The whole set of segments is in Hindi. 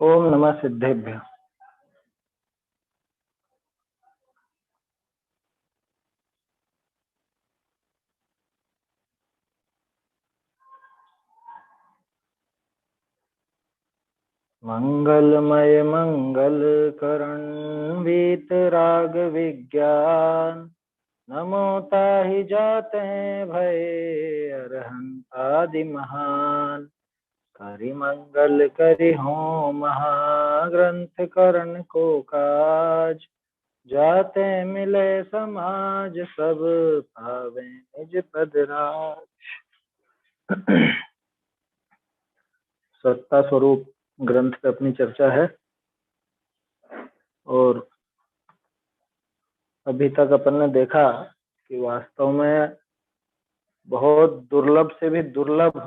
ओम नमः सिद्धेभ्य। मंगलमय मंगल करण वीतराग विज्ञान, नमो ताहि जाते भय अरहंत आदि महान। करि मंगल करि हो महाग्रंथ करण को काज, जाते मिले समाज सब पावे निज पद राज। सत्ता स्वरूप ग्रंथ पे अपनी चर्चा है और अभी तक अपन ने देखा कि वास्तव में बहुत दुर्लभ से भी दुर्लभ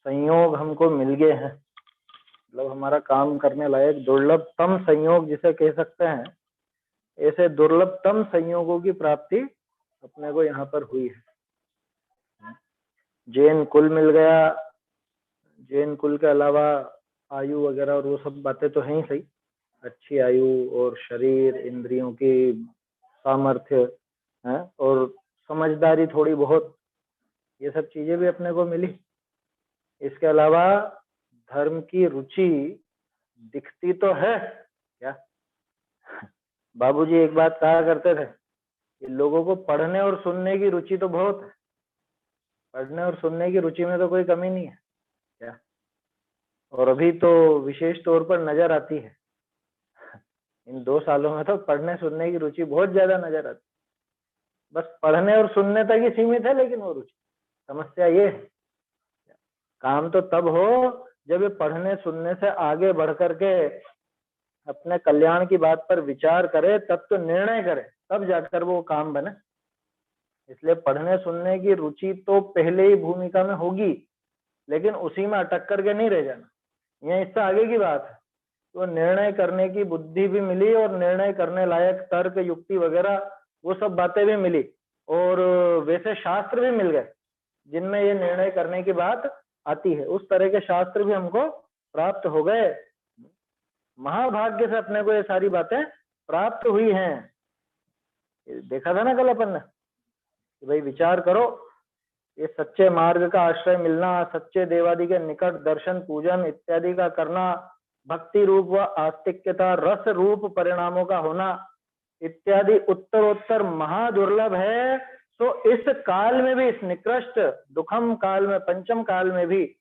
संयोग हमको मिल गए हैं। मतलब हमारा काम करने लायक दुर्लभतम संयोग जिसे कह सकते हैं, ऐसे दुर्लभतम संयोगों की प्राप्ति अपने को यहाँ पर हुई है। जैन कुल मिल गया, जैन कुल के अलावा आयु वगैरह और वो सब बातें तो हैं ही सही, अच्छी आयु और शरीर, इंद्रियों की सामर्थ्य है और समझदारी थोड़ी बहुत, ये सब चीजें भी अपने को मिली। इसके अलावा धर्म की रुचि दिखती तो है क्या। बाबूजी एक बात कहा करते थे कि लोगों को पढ़ने और सुनने की रुचि तो बहुत है, पढ़ने और सुनने की रुचि में तो कोई कमी नहीं है क्या। और अभी तो विशेष तौर पर नजर आती है, इन 2 सालों में तो पढ़ने सुनने की रुचि बहुत ज्यादा नजर आती है। बस पढ़ने और सुनने तक ही सीमित है, लेकिन वो रुचि, समस्या ये है काम तो तब हो जब ये पढ़ने सुनने से आगे बढ़ करके अपने कल्याण की बात पर विचार करे, तब तो निर्णय करे, तब जाकर वो काम बने। इसलिए पढ़ने सुनने की रुचि तो पहले ही भूमिका में होगी, लेकिन उसी में अटक करके नहीं रह जाना, यह इससे आगे की बात है। तो निर्णय करने की बुद्धि भी मिली और निर्णय करने लायक तर्क युक्ति वगैरह वो सब बातें भी मिली, और वैसे शास्त्र भी मिल गए जिनमें ये निर्णय करने की बात आती है। उस तरह के शास्त्र भी हमको प्राप्त हो गए। महाभाग्य से अपने को ये सारी बातें प्राप्त हुई हैं। देखा था ना कल अपन ने कि भाई विचार करो, ये सच्चे मार्ग का आश्रय मिलना, सच्चे देवादि के निकट दर्शन पूजन इत्यादि का करना, भक्ति रूप व आस्तिक्यता रस रूप परिणामों का होना इत्यादि उत्तरोत्तर महादुर्लभ है। तो इस काल में भी, इस निकृष्ट दुखम काल में, पंचम काल में भी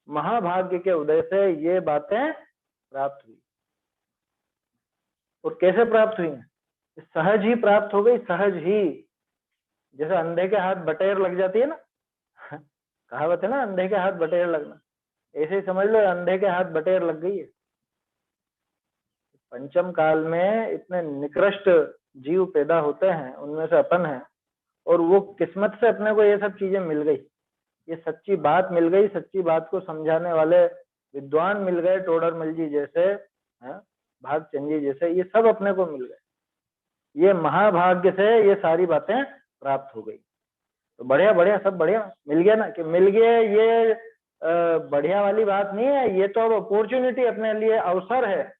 महाभाग्य के उदय से ये बातें प्राप्त हुई। और कैसे प्राप्त हुई हैं? सहज ही प्राप्त हो गई, सहज ही। जैसे अंधे के हाथ बटेर लग जाती है ना, कहावत है ना, अंधे के हाथ बटेर लगना, ऐसे ही समझ लो अंधे के हाथ बटेर लग गई है। पंचम काल में इतने निकृष्ट जीव पैदा होते हैं, उनमें से अपन है, और वो किस्मत से अपने को ये सब चीजें मिल गई, ये सच्ची बात मिल गई, सच्ची बात को समझाने वाले विद्वान मिल गए, टोडरमल जी जैसे, भागचंद जी जैसे, ये सब अपने को मिल गए। ये महाभाग्य से ये सारी बातें प्राप्त हो गई। तो बढ़िया बढ़िया, सब बढ़िया मिल गया ना, कि मिल गए, ये बढ़िया वाली बात नहीं है, ये तो अब अपॉर्चुनिटी अपने लिए, अवसर है,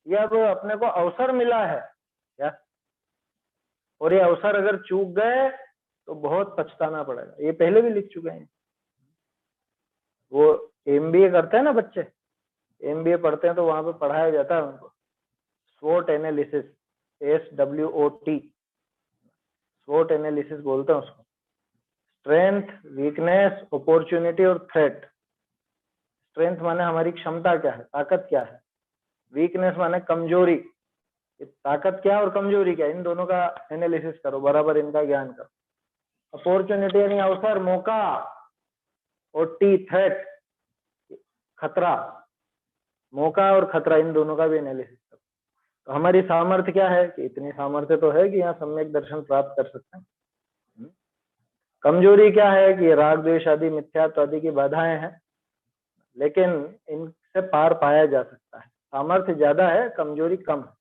ये अब अपने को अवसर मिला है क्या। और ये अवसर अगर चूक गए तो बहुत पछताना पड़ेगा। ये पहले भी लिख चुके हैं। वो एमबीए करते हैं ना बच्चे, एमबीए पढ़ते हैं तो वहां पे पढ़ाया जाता है उनको स्वोट एनालिसिस, SWOT, स्वोट एनालिसिस बोलते हैं उसको। स्ट्रेंथ, वीकनेस, अपॉर्चुनिटी और थ्रेट। स्ट्रेंथ माने हमारी क्षमता क्या है, ताकत क्या है। वीकनेस माने कमजोरी, ताकत क्या है और कमजोरी क्या है, इन दोनों का एनालिसिस करो, बराबर इनका ज्ञान करो। अपॉर्चुनिटी यानी अवसर, मौका, और टी थ्रेट, खतरा। मौका और खतरा, इन दोनों का भी एनालिसिस करो। तो हमारी सामर्थ्य क्या है कि इतनी सामर्थ्य तो है कि यहाँ सम्यक दर्शन प्राप्त कर सकते हैं। कमजोरी क्या है कि राग द्वेष आदि मिथ्यात्व आदि की बाधाएं हैं, लेकिन इनसे पार पाया जा सकता है। सामर्थ्य ज्यादा है, कमजोरी कम है,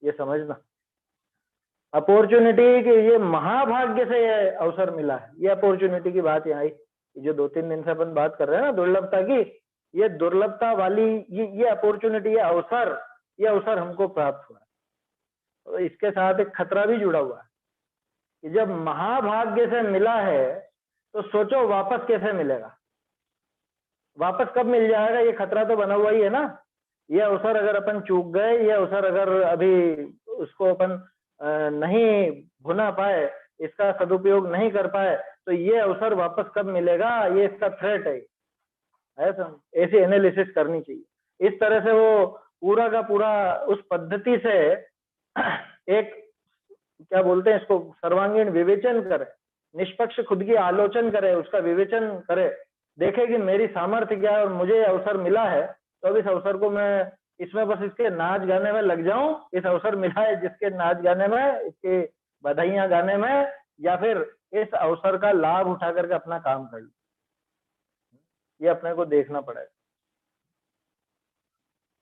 ये समझना। अपॉर्चुनिटी कि ये महाभाग्य से ये अवसर मिला है, ये अपॉर्चुनिटी की बात यहाँ आई। जो 2-3 दिन से अपन बात कर रहे हैं ना दुर्लभता की, ये दुर्लभता वाली ये अपॉर्चुनिटी, ये अवसर हमको प्राप्त हुआ। तो इसके साथ एक खतरा भी जुड़ा हुआ है कि जब महाभाग्य से मिला है तो सोचो वापस कैसे मिलेगा, वापस कब मिल जाएगा, ये खतरा तो बना हुआ ही है ना। ये अवसर अगर अपन चूक गए, ये अवसर अगर अभी उसको अपन नहीं भुना पाए, इसका सदुपयोग नहीं कर पाए, तो ये अवसर वापस कब मिलेगा, ये इसका थ्रेट है। ऐसा ऐसी एनालिसिस करनी चाहिए। इस तरह से वो पूरा का पूरा उस पद्धति से एक क्या बोलते हैं इसको, सर्वांगीण विवेचन करे, निष्पक्ष खुद की आलोचना करे, उसका विवेचन करे, देखे कि मेरी सामर्थ्य क्या है और मुझे अवसर मिला है, तो अब इस अवसर को मैं इसमें बस इसके नाच गाने में लग जाऊं, इस अवसर मिला है जिसके नाच गाने में, इसके बधाइयां गाने में, या फिर इस अवसर का लाभ उठा करके अपना काम कर लूं। ये अपने को देखना पड़ेगा।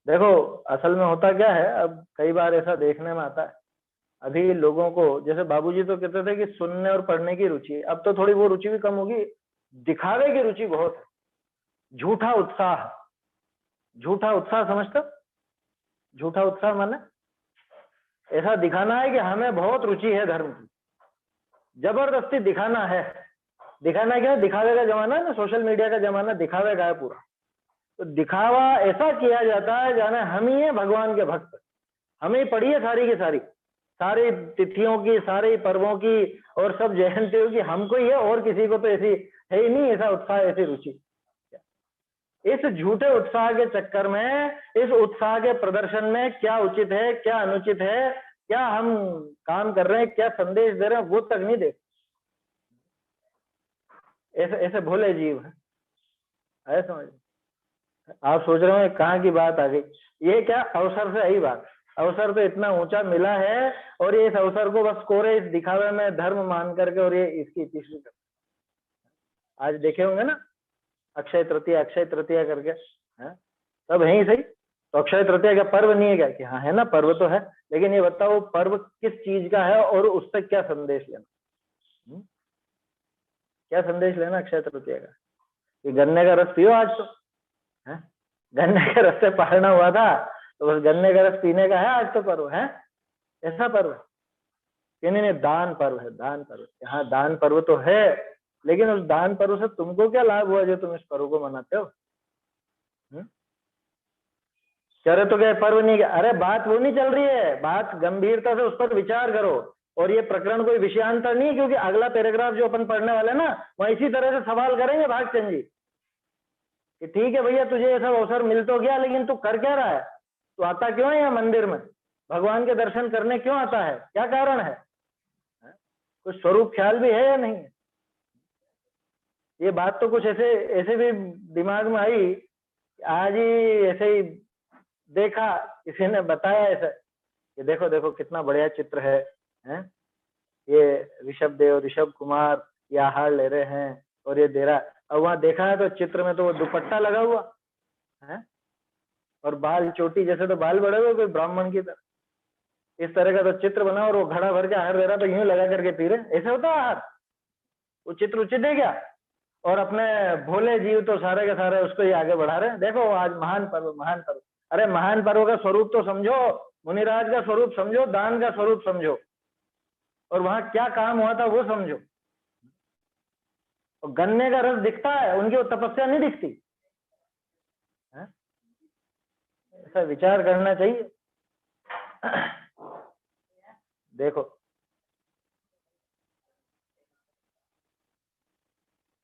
देखो असल में होता क्या है, अब कई बार ऐसा देखने में आता है, अभी लोगों को, जैसे बाबूजी तो कहते थे कि सुनने और पढ़ने की रुचि, अब तो थोड़ी वो रुचि भी कम होगी, दिखावे की रुचि बहुत है। झूठा उत्साह, झूठा उत्साह समझते हो? झूठा उत्साह माने ऐसा दिखाना है कि हमें बहुत रुचि है धर्म की, जबरदस्ती दिखाना है। दिखाना क्या है, दिखावे का जमाना है ना, सोशल मीडिया का जमाना दिखावे का है पूरा। तो दिखावा ऐसा किया जाता है जाने हम ही है भगवान के भक्त, हमें ही पड़ी है सारी की सारी तिथियों की, सारे पर्वों की और सब जयंतियों की हमको ही है, और किसी को तो ऐसी है ही नहीं, ऐसा उत्साह, ऐसी रुचि। इस झूठे उत्साह के चक्कर में, इस उत्साह के प्रदर्शन में क्या उचित है, क्या अनुचित है, क्या हम काम कर रहे हैं, क्या संदेश दे रहे हैं, वो तक नहीं देख। ऐसे ऐसे भोले जीव हैं, ऐसे समझ। आप सोच रहे हो कहाँ की बात आ गई, ये क्या अवसर से आई बात, अवसर तो इतना ऊंचा मिला है और ये इस अवसर को बस कोरे इस दिखावे में धर्म मान करके और ये इसकी तीसरी कर। आज देखे होंगे ना अक्षय तृतीया करके, है सब है ही सही। तो अक्षय तृतीया का पर्व नहीं है क्या? कि हाँ है ना, पर्व तो है, लेकिन ये बताओ पर्व किस चीज का है और उससे क्या संदेश लेना? क्या संदेश लेना अक्षय तृतीया का? कि गन्ने का रस पियो आज तो, है गन्ने के रस से पालना हुआ था, तो बस गन्ने का रस पीने का है आज तो पर्व है, ऐसा पर्व है। नहीं, दान पर्व है, दान पर्व। हाँ दान पर्व तो है, लेकिन उस दान पर्व से तुमको क्या लाभ हुआ जो तुम इस पर्व को मनाते हो? कह रहे तो क्या पर्व नहीं? अरे बात वो नहीं चल रही है, बात गंभीरता से उस पर विचार करो। और ये प्रकरण कोई विषयांतर नहीं है, क्योंकि अगला पैराग्राफ जो अपन पढ़ने वाले ना, वह इसी तरह से सवाल करेंगे भागचंद जी कि ठीक है भैया तुझे ऐसा अवसर मिल तो गया, लेकिन तू कर क्या रहा है, तू आता क्यों है यहाँ मंदिर में, भगवान के दर्शन करने क्यों आता है, क्या कारण है? कुछ स्वरूप ख्याल भी है या नहीं है? ये बात तो कुछ ऐसे ऐसे भी दिमाग में आई, आज ही ऐसे ही देखा, किसी ने बताया ऐसा कि देखो देखो कितना बढ़िया चित्र है, हैं? ये ऋषभ देव, ऋषभ कुमार ये आहार ले रहे हैं और ये दे रहा है। और वहां देखा है तो चित्र में तो वो दुपट्टा लगा हुआ है और बाल चोटी जैसे तो बाल बड़े हुए कोई ब्राह्मण की तरह, इस तरह का तो चित्र बना और वो घड़ा भर के आहार दे रहा, तो यूं लगा करके पी रहे। ऐसा होता है आहार? वो चित्र उचित है क्या? और अपने भोले जीव तो सारे के सारे उसको ही आगे बढ़ा रहे हैं। देखो आज महान पर्व, महान पर्व। अरे महान पर्व का स्वरूप तो समझो, मुनिराज का स्वरूप समझो, दान का स्वरूप समझो, और वहां क्या काम हुआ था वो समझो। और गन्ने का रस दिखता है, उनकी वो तपस्या नहीं दिखती है? ऐसा विचार करना चाहिए। देखो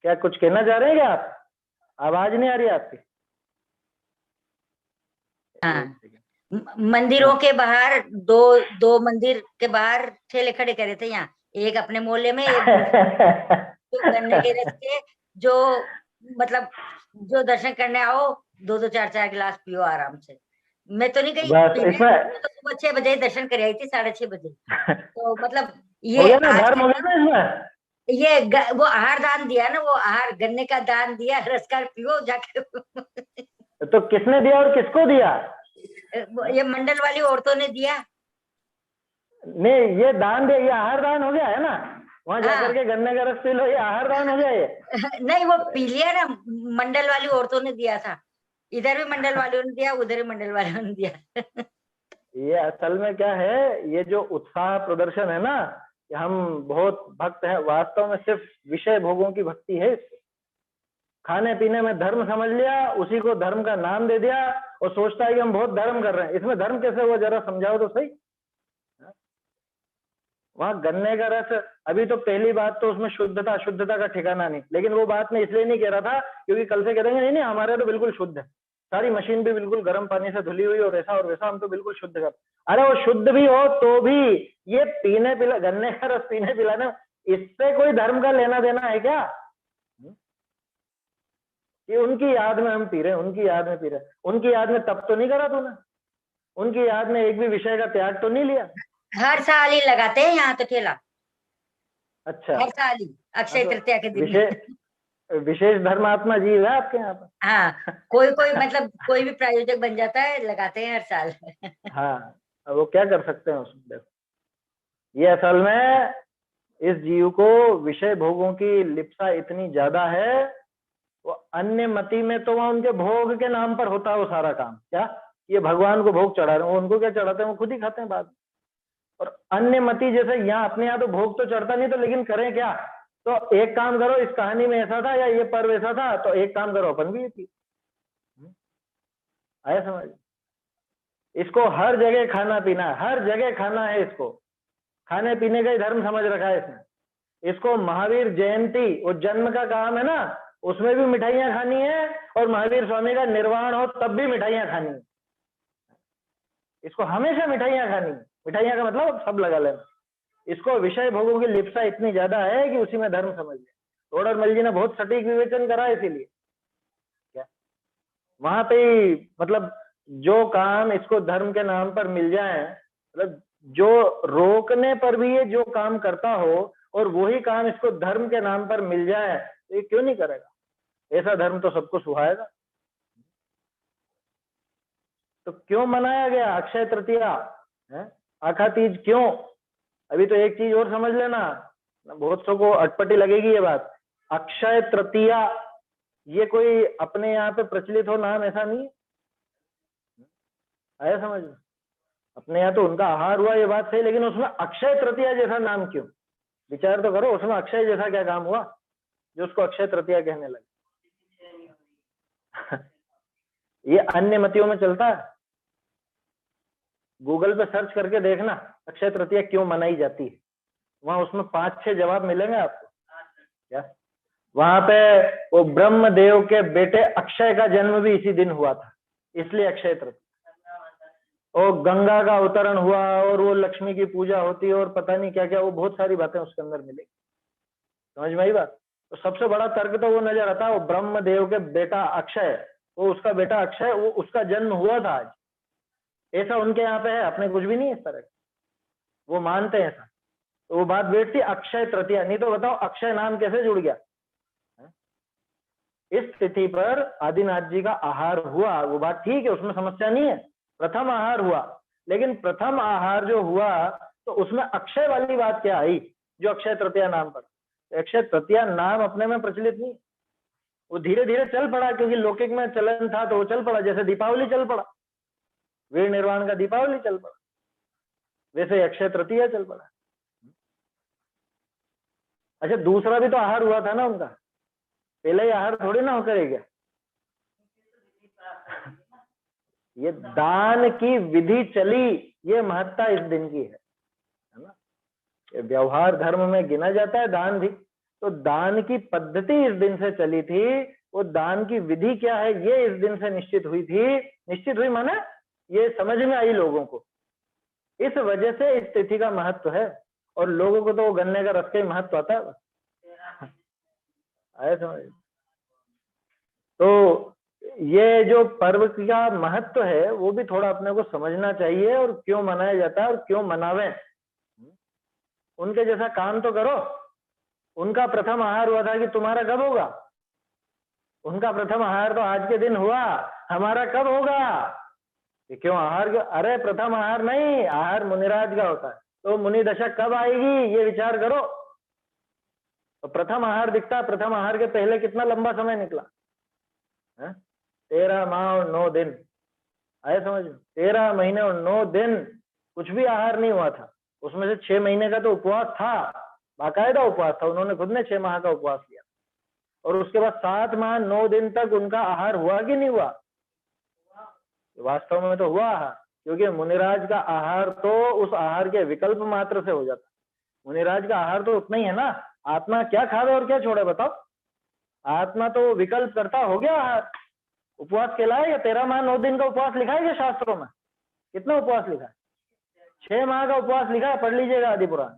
क्या कुछ कहना चाह रहे हैं क्या आप? आवाज नहीं आ रही आपकी? मंदिरों के बाहर दो मंदिर के बाहर ठेले खड़े करे थे यहाँ, एक अपने मोहल्ले में, एक तो गन्ने के रस के, जो मतलब जो दर्शन करने आओ 2-2 4-4 गिलास पियो आराम से। मैं तो नहीं गई, तो सुबह 6 बजे दर्शन कर आई थी, 6:30 बजे। तो मतलब ये धर्म हो गया ना इसमें, ये वो आहार दान दिया ना, वो आहार गन्ने का दान दिया, रस का पियो जाके। तो किसने दिया और किसको दिया? ये मंडल वाली औरतों ने दिया। नहीं ये दान दे, ये आहार दान हो गया है ना, वहां जाकर के गन्ने का रस पी लो, ये आहार दान हो गया ये? नहीं वो पी लिया ना, मंडल वाली औरतों ने दिया था। इधर भी मंडल वालों ने दिया, उधर भी मंडल वालों ने दिया। ये असल में क्या है, ये जो उत्साह प्रदर्शन है ना, कि हम बहुत भक्त हैं, वास्तव में सिर्फ विषय भोगों की भक्ति है। खाने पीने में धर्म समझ लिया, उसी को धर्म का नाम दे दिया और सोचता है कि हम बहुत धर्म कर रहे हैं। इसमें धर्म कैसे हुआ, जरा समझाओ तो सही। वहां गन्ने का रस, अभी तो पहली बात तो उसमें शुद्धता अशुद्धता का ठिकाना नहीं, लेकिन वो बात मैं इसलिए नहीं कह रहा था क्योंकि कल से कह देंगे नहीं नहीं हमारे तो बिल्कुल शुद्ध है, सारी मशीन भी बिल्कुल गर्म पानी से धुली हुई और वैसा हम तो बिल्कुल शुद्ध कर। अरे वो शुद्ध भी हो तो भी ये पीने पिला, गन्ने का रस पीने पिलाने, इससे कोई धर्म का लेना देना है क्या? ये उनकी याद में हम पी रहे हैं, उनकी याद में पी रहे हैं। उनकी याद में तप तो नहीं करा तूने, उनकी याद में एक भी विषय का त्याग तो नहीं लिया। हर साल ही लगाते हैं यहाँ तो ठेला। अच्छा, हर साल ही अक्षय तृतीया के दिन। विशेष धर्मात्मा जीव है आपके यहाँ पर। हाँ, कोई कोई मतलब कोई भी प्रायोजक बन जाता है, लगाते हैं हर साल। हाँ, अब वो क्या कर सकते हैं उसमें। देखो, ये असल में इस जीव को विषय भोगों की लिप्सा इतनी ज्यादा है, वो अन्य मति में तो वहां उनके भोग के नाम पर होता है वो सारा काम। क्या ये भगवान को भोग चढ़ा रहे हैं, उनको क्या चढ़ाते हैं, वो खुद ही खाते हैं बाद में। और अन्य मति जैसे यहाँ अपने यहाँ तो भोग तो चढ़ता नहीं, तो लेकिन करें क्या, तो एक काम करो, इस कहानी में ऐसा था या ये पर्व ऐसा था, तो एक काम करो अपन भी ये चीज आया समझ। इसको हर जगह खाना पीना है, हर जगह खाना है, इसको खाने पीने का ही धर्म समझ रखा है इसने। इसको महावीर जयंती, वो जन्म का काम है ना, उसमें भी मिठाइयां खानी है, और महावीर स्वामी का निर्वाण हो तब भी मिठाइयां खानी है। इसको हमेशा मिठाइयां खानी है। मिठाइयां का मतलब सब लगा लेना। इसको विषय भोगों की लिप्सा इतनी ज्यादा है कि उसी में धर्म समझ लिया। तोडरमल जी ने बहुत सटीक विवेचन करा, इसीलिए क्या वहां पे मतलब जो काम इसको धर्म के नाम पर मिल जाए, मतलब जो रोकने पर भी ये जो काम करता हो और वही काम इसको धर्म के नाम पर मिल जाए, तो ये क्यों नहीं करेगा? ऐसा धर्म तो सबको सुहाएगा। तो क्यों मनाया गया अक्षय तृतीया, आखा तीज क्यों? अभी तो एक चीज और समझ लेना, बहुत सौ को अटपटी लगेगी ये बात। अक्षय तृतीया ये कोई अपने यहाँ पे प्रचलित हो नाम ऐसा नहीं है, आया समझ में? अपने यहाँ तो उनका आहार हुआ ये बात सही, लेकिन उसमें अक्षय तृतीया जैसा नाम क्यों? विचार तो करो, उसमें अक्षय जैसा क्या काम हुआ जो उसको अक्षय तृतीया कहने लगे? ये अन्य मतियों में चलता है। गूगल पे सर्च करके देखना अक्षय तृतीया क्यों मनाई जाती है, वहां उसमें 5-6 जवाब मिलेंगे आपको। क्या वहां पे वो ब्रह्मदेव के बेटे अक्षय का जन्म भी इसी दिन हुआ था, इसलिए अक्षय तृतीया। और गंगा का अवतरण हुआ और वो लक्ष्मी की पूजा होती है और पता नहीं क्या क्या, वो बहुत सारी बातें उसके अंदर मिलेगी। समझ में आई बात? तो सबसे बड़ा तर्क तो वो नजर आता है, वो ब्रह्मदेव के बेटा अक्षय, वो उसका बेटा अक्षय, वो उसका जन्म हुआ था आज, ऐसा उनके यहाँ पे है। अपने कुछ भी नहीं है इस तरह, वो मानते हैं ऐसा। तो वो बात बैठती अक्षय तृतीया। नहीं तो बताओ अक्षय नाम कैसे जुड़ गया? इस तिथि पर आदिनाथ जी का आहार हुआ, वो बात ठीक है, उसमें समस्या नहीं है, प्रथम आहार हुआ। लेकिन प्रथम आहार जो हुआ तो उसमें अक्षय वाली बात क्या आई जो अक्षय तृतीया नाम पर? अक्षय तृतीया नाम अपने में प्रचलित नहीं, वो धीरे धीरे चल पड़ा क्योंकि लौकिक में चलन था तो वो चल पड़ा। जैसे दीपावली चल पड़ा, वीर निर्वाण का दीपावली चल पड़ा, वैसे अक्षय तृतीया चल पड़ा। अच्छा, दूसरा भी तो आहार हुआ था ना उनका, पहले ही आहार थोड़ी ना होकर गया। ये दान की विधि चली, ये महत्ता इस दिन की है ना। ये व्यवहार धर्म में गिना जाता है दान भी, तो दान की पद्धति इस दिन से चली थी, वो दान की विधि क्या है ये इस दिन से निश्चित हुई थी। निश्चित हुई माने ये समझ में आई लोगों को, इस वजह से इस तिथि का महत्व है। और लोगों को तो वो गन्ने का रस का ही महत्व आता है, आया समझ? तो ये जो पर्व का महत्व है वो भी थोड़ा अपने को समझना चाहिए, और क्यों मनाया जाता है और क्यों मनावे। उनके जैसा काम तो करो। उनका प्रथम आहार हुआ था कि तुम्हारा कब होगा? उनका प्रथम आहार तो आज के दिन हुआ, हमारा कब होगा? क्यों आहार? अरे प्रथम आहार नहीं, आहार मुनिराज का होता है, तो मुनि दशा कब आएगी ये विचार करो। तो प्रथम आहार दिखता, प्रथम आहार के पहले कितना लंबा समय निकला है? 13 माह और 9 दिन, आए समझ में? 13 महीने और 9 दिन कुछ भी आहार नहीं हुआ था। उसमें से 6 महीने का तो उपवास था, बाकायदा उपवास था, उन्होंने खुद ने 6 माह का उपवास किया। और उसके बाद 7 माह 9 दिन तक उनका आहार हुआ कि नहीं हुआ? वास्तव में तो हुआ आहार, क्योंकि मुनिराज का आहार तो उस आहार के विकल्प मात्र से हो जाता। मुनिराज का आहार तो उतना ही है ना, आत्मा क्या खावे और क्या छोड़े बताओ? आत्मा तो विकल्प करता, हो गया आहार। उपवास कहलाएगा? 13 माह 9 दिन का उपवास लिखा है क्या शास्त्रों में? कितना उपवास लिखा है? 6 माह का उपवास लिखा है, पढ़ लीजिएगा आदि पुराण।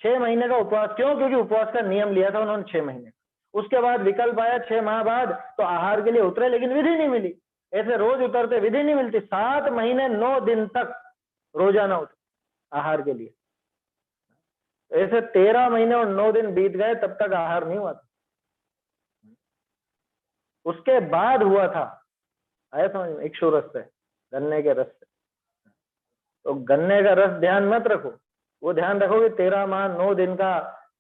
6 महीने का उपवास, क्यों? क्योंकि उपवास का नियम लिया था उन्होंने 6 महीने। उसके बाद विकल्प आया 6 माह बाद, तो आहार के लिए उतरे, लेकिन विधि नहीं मिली। ऐसे रोज उतरते, विधि नहीं मिलती। 7 महीने 9 दिन तक रोजाना उतर आहार के लिए। ऐसे 13 महीने और 9 दिन बीत गए, तब तक आहार नहीं हुआ था। उसके बाद हुआ था, आया समझ में? इक्षु रस से, गन्ने के रस से। तो गन्ने का रस ध्यान मत रखो, वो ध्यान रखो कि 13 माह 9 दिन का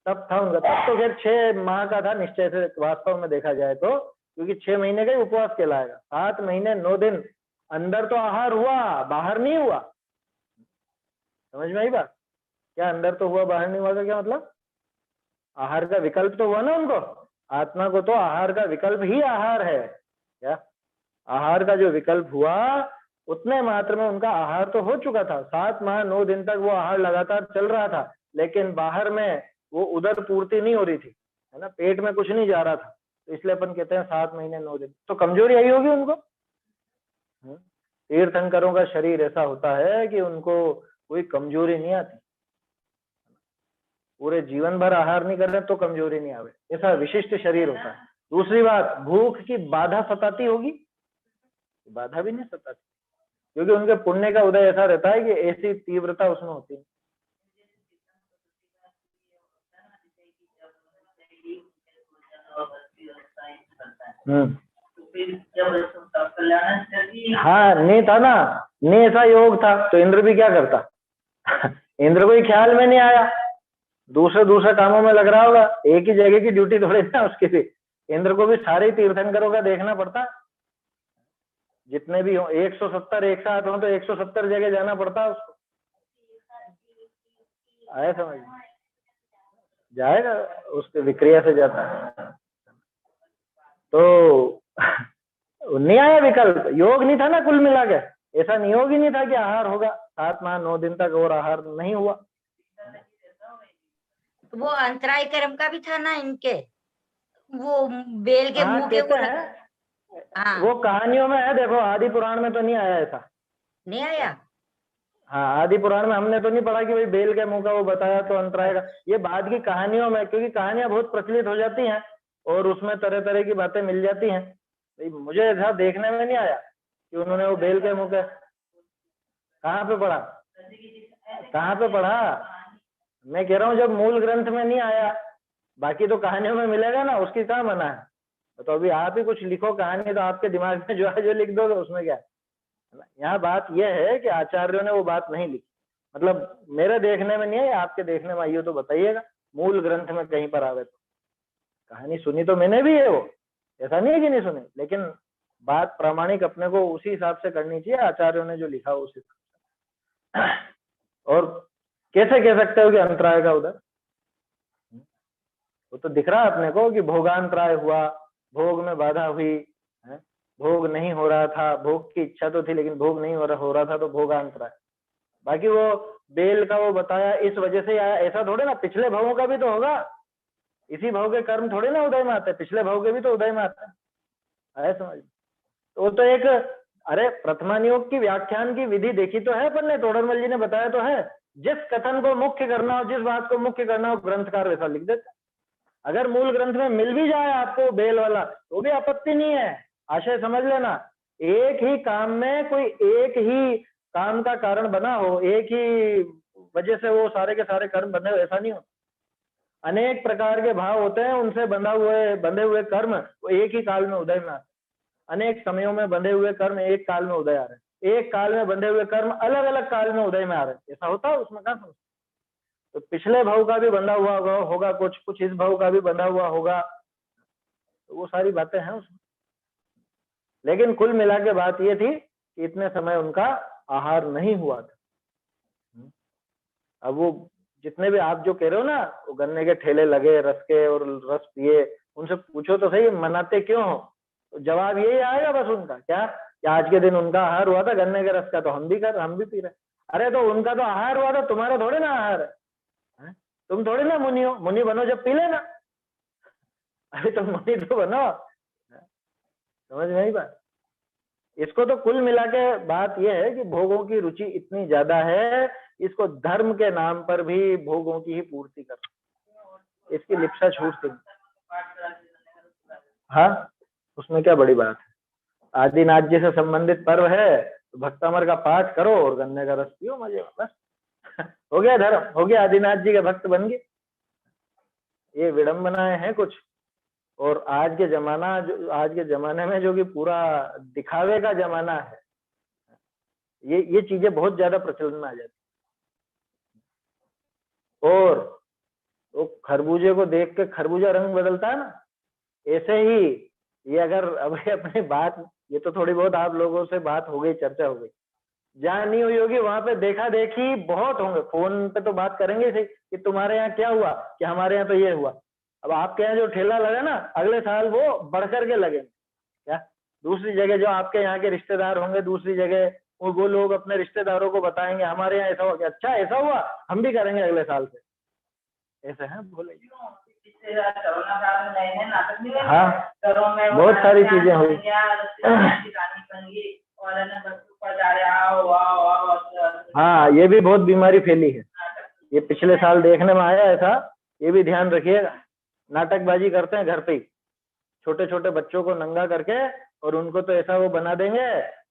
तब था उनका। तब तो फिर 6 माह का था निश्चय से, वास्तव में देखा जाए तो, क्योंकि 6 महीने का ही उपवास कहलाएगा। 7 महीने 9 दिन अंदर तो आहार हुआ, बाहर नहीं हुआ। समझ में आई बात? क्या अंदर तो हुआ, बाहर नहीं हुआ का क्या मतलब? आहार का विकल्प तो हुआ ना उनको। आत्मा को तो आहार का विकल्प ही आहार है। क्या आहार का जो विकल्प हुआ, उतने मात्र में उनका आहार तो हो चुका था। 7 माह 9 दिन तक वो आहार लगातार चल रहा था, लेकिन बाहर में वो उदर पूर्ति नहीं हो रही थी, है ना, पेट में कुछ नहीं जा रहा था। तो इसलिए अपन कहते हैं 7 महीने 9 दिन। तो कमजोरी आई होगी उनको। तीर्थंकरों का शरीर ऐसा होता है कि उनको कोई कमजोरी नहीं आती। पूरे जीवन भर आहार नहीं कर रहे तो कमजोरी नहीं आवे, ऐसा विशिष्ट शरीर होता है। दूसरी बात, भूख की बाधा सताती होगी? बाधा भी नहीं सताती, क्योंकि उनके पुण्य का उदय ऐसा रहता है कि ऐसी तीव्रता उसमें होती है। हाँ, नहीं था ना, नहीं ऐसा योग था तो इंद्र भी क्या करता? इंद्र को ही ख्याल में नहीं आया, दूसरे कामों में लग रहा होगा। एक ही जगह की ड्यूटी थोड़ी ना उसकी भी। इंद्र को भी सारे तीर्थंकरों का देखना पड़ता, जितने भी हो। 170 एक साथ हो तो 170 जगह जाना पड़ता उसको। आया समझ? जाएगा, उसके विक्रिया से जाता है। तो नहीं आया विकल्प, योग नहीं था ना कुल मिला के। ऐसा नियोग ही नहीं था कि आहार होगा 7 माह 9 दिन तक, और आहार नहीं हुआ। वो अंतराय कर्म का भी था ना इनके, वो बेल के मुंह के वो हाँ, वो कहानियों में है, देखो आदि पुराण में तो नहीं आया ऐसा। नहीं आया? हाँ, आदि पुराण में हमने तो नहीं पढ़ा कि भाई बेल के मुंह का वो बताया तो अंतराय का। ये बाद की कहानियों में, क्योंकि कहानियां बहुत प्रचलित हो जाती हैं और उसमें तरह तरह की बातें मिल जाती हैं। मुझे ऐसा देखने में नहीं आया कि उन्होंने वो बेल के मुंह के, कहाँ पे पढ़ा? कहाँ पे पढ़ा? मैं कह रहा हूँ जब मूल ग्रंथ में नहीं आया, बाकी तो कहानियों में मिलेगा ना, उसकी कहाँ मना है। तो अभी आप ही कुछ लिखो कहानी, तो आपके दिमाग में जो है जो लिख दोगे उसमें क्या है। यहाँ बात यह है कि आचार्यों ने वो बात नहीं लिखी, मतलब मेरे देखने में नहीं है, आपके देखने में आई हो तो बताइएगा, मूल ग्रंथ में कहीं पर आवे तो। कहानी सुनी तो मैंने भी है, वो ऐसा नहीं है कि नहीं सुनी, लेकिन बात प्रामाणिक अपने को उसी हिसाब से करनी चाहिए, आचार्यों ने जो लिखा उस हिसाब से। और कैसे कह सकते हो कि अंतराय का उधर? वो तो दिख रहा अपने को कि भोगांतराय हुआ, भोग में बाधा हुई है, भोग नहीं हो रहा था, भोग की इच्छा तो थी लेकिन भोग नहीं हो रहा था, तो भोगांतराय। बाकी वो बेल का वो बताया इस वजह से आया, ऐसा थोड़े ना, पिछले भवों का भी तो होगा, इसी भव के कर्म थोड़े ना उदय में आते हैं, पिछले भव के भी तो उदय में आते हैं। आया समझ? तो वो तो एक, अरे प्रथमानियोग की व्याख्यान की विधि देखी तो है अपन ने, तोड़रमल जी ने बताया तो है। जिस कथन को मुख्य करना हो, जिस बात को मुख्य करना हो, ग्रंथकार वैसा लिख देता। अगर मूल ग्रंथ में मिल भी जाए आपको बेल वाला तो भी आपत्ति नहीं है, आशय समझ लेना। एक ही काम में कोई एक ही काम का कारण बना हो, एक ही वजह से वो सारे के सारे कर्म बने हो, ऐसा नहीं हो। अनेक प्रकार के भाव होते हैं, उनसे बंधे हुए कर्म वो एक ही काल में उदय में आते। अनेक समयों में बंधे हुए कर्म एक काल में उदय आ रहे हैं, एक काल में बंधे हुए कर्म अलग अलग काल में उदय में आ रहे हैं, ऐसा होता है। उसमें क्या समझ? तो पिछले भव का भी बंधा हुआ होगा, कुछ इस भव का भी बंधा हुआ होगा, तो वो सारी बातें हैं उसमें। लेकिन कुल मिला के बात ये थी कि इतने समय उनका आहार नहीं हुआ था। अब वो जितने भी आप जो कह रहे हो ना, वो गन्ने के ठेले लगे रस के और रस पिए, उनसे पूछो तो सही मनाते क्यों हो, तो जवाब यही आएगा बस उनका, क्या कि आज के दिन उनका आहार हुआ था गन्ने के रस का, तो हम भी पी रहे। अरे तो उनका तो आहार हुआ था, तुम्हारा थोड़े ना आहार है? तुम थोड़े ना मुनि हो, मुनि बनो जब पी लेना। अरे तुम मुनि तो बनो, समझ में आई बात। इसको तो कुल मिला के बात यह है कि भोगों की रुचि इतनी ज्यादा है, इसको धर्म के नाम पर भी भोगों की ही पूर्ति कर, इसकी लिप्सा छूटती नहीं। हाँ, उसमें क्या बड़ी बात है, आदिनाथ जी से संबंधित पर्व है तो भक्तामर का पाठ करो और गन्ने का रस पियो मजे में, बस हो गया धर्म, हो गया, आदिनाथ जी के भक्त बन गए। ये विडंबनाएं हैं कुछ। और आज के जमाने में जो कि पूरा दिखावे का जमाना है, ये चीजें बहुत ज्यादा प्रचलन में आ जाती। और वो खरबूजे को देख के खरबूजा रंग बदलता है ना, ऐसे ही ये अगर अभी अपनी बात, ये तो थोड़ी बहुत आप लोगों से बात हो गई, चर्चा हो गई, जहाँ नहीं हुई होगी वहां पे देखा देखी बहुत होंगे। फोन पे तो बात करेंगे ही कि तुम्हारे यहाँ क्या हुआ, कि हमारे यहाँ तो ये हुआ। अब आपके यहाँ जो ठेला लगा ना, अगले साल वो बढ़ करके लगेंगे क्या, दूसरी जगह जो आपके यहाँ के रिश्तेदार होंगे दूसरी जगह, वो लोग अपने रिश्तेदारों को बताएंगे हमारे यहाँ ऐसा हुआ, अच्छा ऐसा हुआ, हम भी करेंगे अगले साल से। ऐसे हैं बोले। हाँ, बहुत सारी चीजें हुई। हाँ, ये भी बहुत बीमारी फैली है, ये पिछले साल देखने में आया ऐसा, ये भी ध्यान रखिएगा। नाटकबाजी करते हैं घर पे ही, छोटे छोटे बच्चों को नंगा करके, और उनको तो ऐसा वो बना देंगे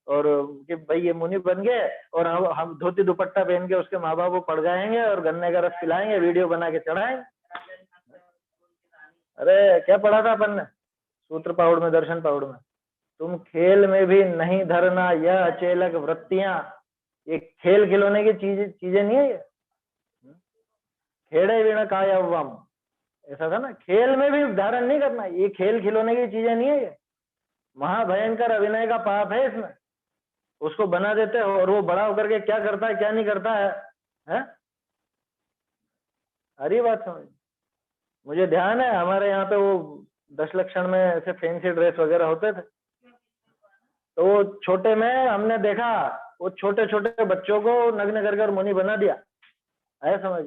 और कि भाई ये मुनि बन गए, और हम धोती दुपट्टा पहन के उसके माँ बाप को पड़ जाएंगे और गन्ने का रस पिलाएंगे, वीडियो बना के चढ़ाएंगे। अरे क्या पढ़ा था अपन ने सूत्र पाउड़ में, दर्शन पाउड़ में, तुम खेल में भी नहीं धरना यह अचेलक वृत्तियां। ये खेल खिलौने की चीजें नहीं है ये, खेड़े विण कायवम, ऐसा था ना, खेल में भी धारण नहीं करना, ये खेल खिलौने की चीजें नहीं है ये, महाभयंकर अभिनय का पाप है इसमें। उसको बना देते हो और वो बड़ा होकर के क्या करता है क्या नहीं करता है? अरे बात समझ, मुझे ध्यान है हमारे यहाँ पे वो 10 लक्षण में ऐसे फैंसी ड्रेस वगैरह होते थे, तो वो छोटे में हमने देखा, वो छोटे छोटे बच्चों को नग्न करके और मुनि बना दिया, आया समझ,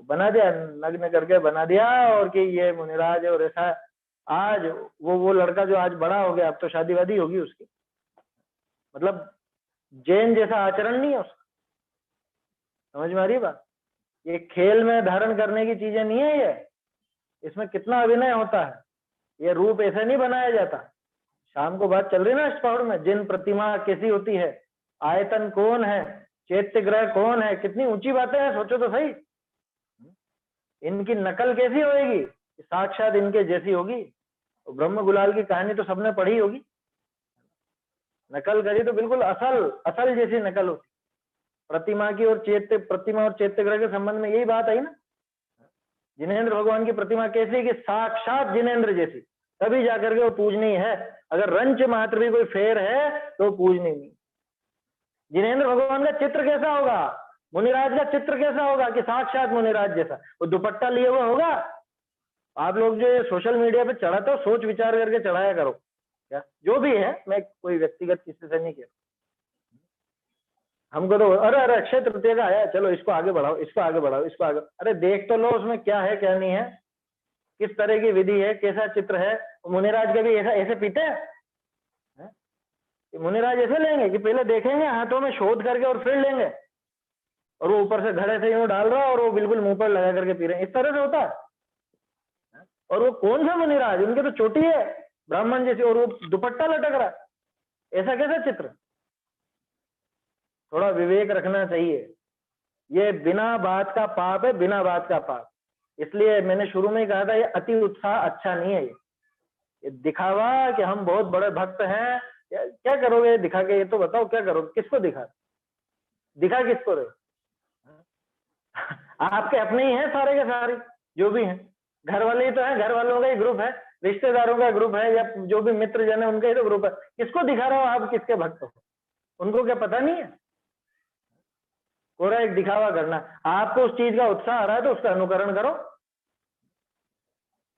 बना दिया नग्न करके बना दिया, और कि ये मुनिराज है और ऐसा। आज वो लड़का जो आज बड़ा हो गया, अब तो शादी वादी होगी उसकी, मतलब जैन जैसा आचरण नहीं है उसका, समझ में आ रही है बात। ये खेल में धारण करने की चीजें नहीं है ये, इसमें कितना अभिनय होता है, ये रूप ऐसे नहीं बनाया जाता। शाम को बात चल रही ना इस पहाड़ में, जिन प्रतिमा कैसी होती है, आयतन कौन है, चैत्य ग्रह कौन है, कितनी ऊंची बातें हैं, सोचो तो सही। इनकी नकल कैसी होगी, साक्षात इनके जैसी होगी। तो ब्रह्म गुलाल की कहानी तो सबने पढ़ी होगी, नकल करी तो बिल्कुल असल जैसी नकल होती। प्रतिमा की और प्रतिमा और चैत्य ग्रह के संबंध में यही बात आई ना, जिनेंद्र भगवान की प्रतिमा कैसी कि साक्षात जिनेंद्र जैसी, तभी जाकर के वो पूजनीय है। अगर रंच मात्र भी कोई फेर है तो पूजनीय नहीं। जिनेंद्र भगवान का चित्र कैसा होगा, मुनिराज का चित्र कैसा होगा कि साक्षात मुनिराज जैसा, वो दुपट्टा लिए हुआ होगा। आप लोग जो सोशल मीडिया पे चढ़ाते हो, सोच विचार करके चढ़ाया करो, क्या जो भी है, मैं कोई व्यक्तिगत किसी से नहीं कह रहा। हमको तो अरे अक्षय तृतीया का आया, चलो इसको आगे बढ़ाओ, इसको आगे बढ़ाओ, इसको आगे, अरे देख तो लो उसमें क्या है क्या नहीं है, किस तरह की विधि है, कैसा चित्र है। मुनिराज का भी ऐसे पीते हैं? मुनिराज ऐसे लेंगे कि पहले देखेंगे हाथों में शोध करके और फिर लेंगे, और वो ऊपर से घड़े से यूं डाल रहा है और वो बिल्कुल मुंह पर लगा करके पी रहे हैं, इस तरह से होता है। और वो कौन सा मुनिराज, उनके तो चोटी है ब्राह्मण जैसी और वो दुपट्टा लटक रहा है, ऐसा कैसा चित्र। थोड़ा विवेक रखना चाहिए, ये बिना बात का पाप है, बिना बात का पाप। इसलिए मैंने शुरू में ही कहा था ये अति उत्साह अच्छा नहीं है, ये दिखावा कि हम बहुत बड़े भक्त हैं। क्या करोगे दिखा के, ये तो बताओ क्या करोगे, किसको दिखा किसको रहे? आपके अपने ही हैं सारे के सारे, जो भी हैं घर वाले ही तो हैं, घर वालों का ही ग्रुप है, रिश्तेदारों का ग्रुप है या जो भी मित्र जन है उनका ही तो ग्रुप है। किसको दिखा रहे हो आप किसके भक्त हो? उनको क्या पता नहीं है? पूरा एक दिखावा करना। आपको उस चीज का उत्साह आ रहा है तो उसका अनुकरण करो।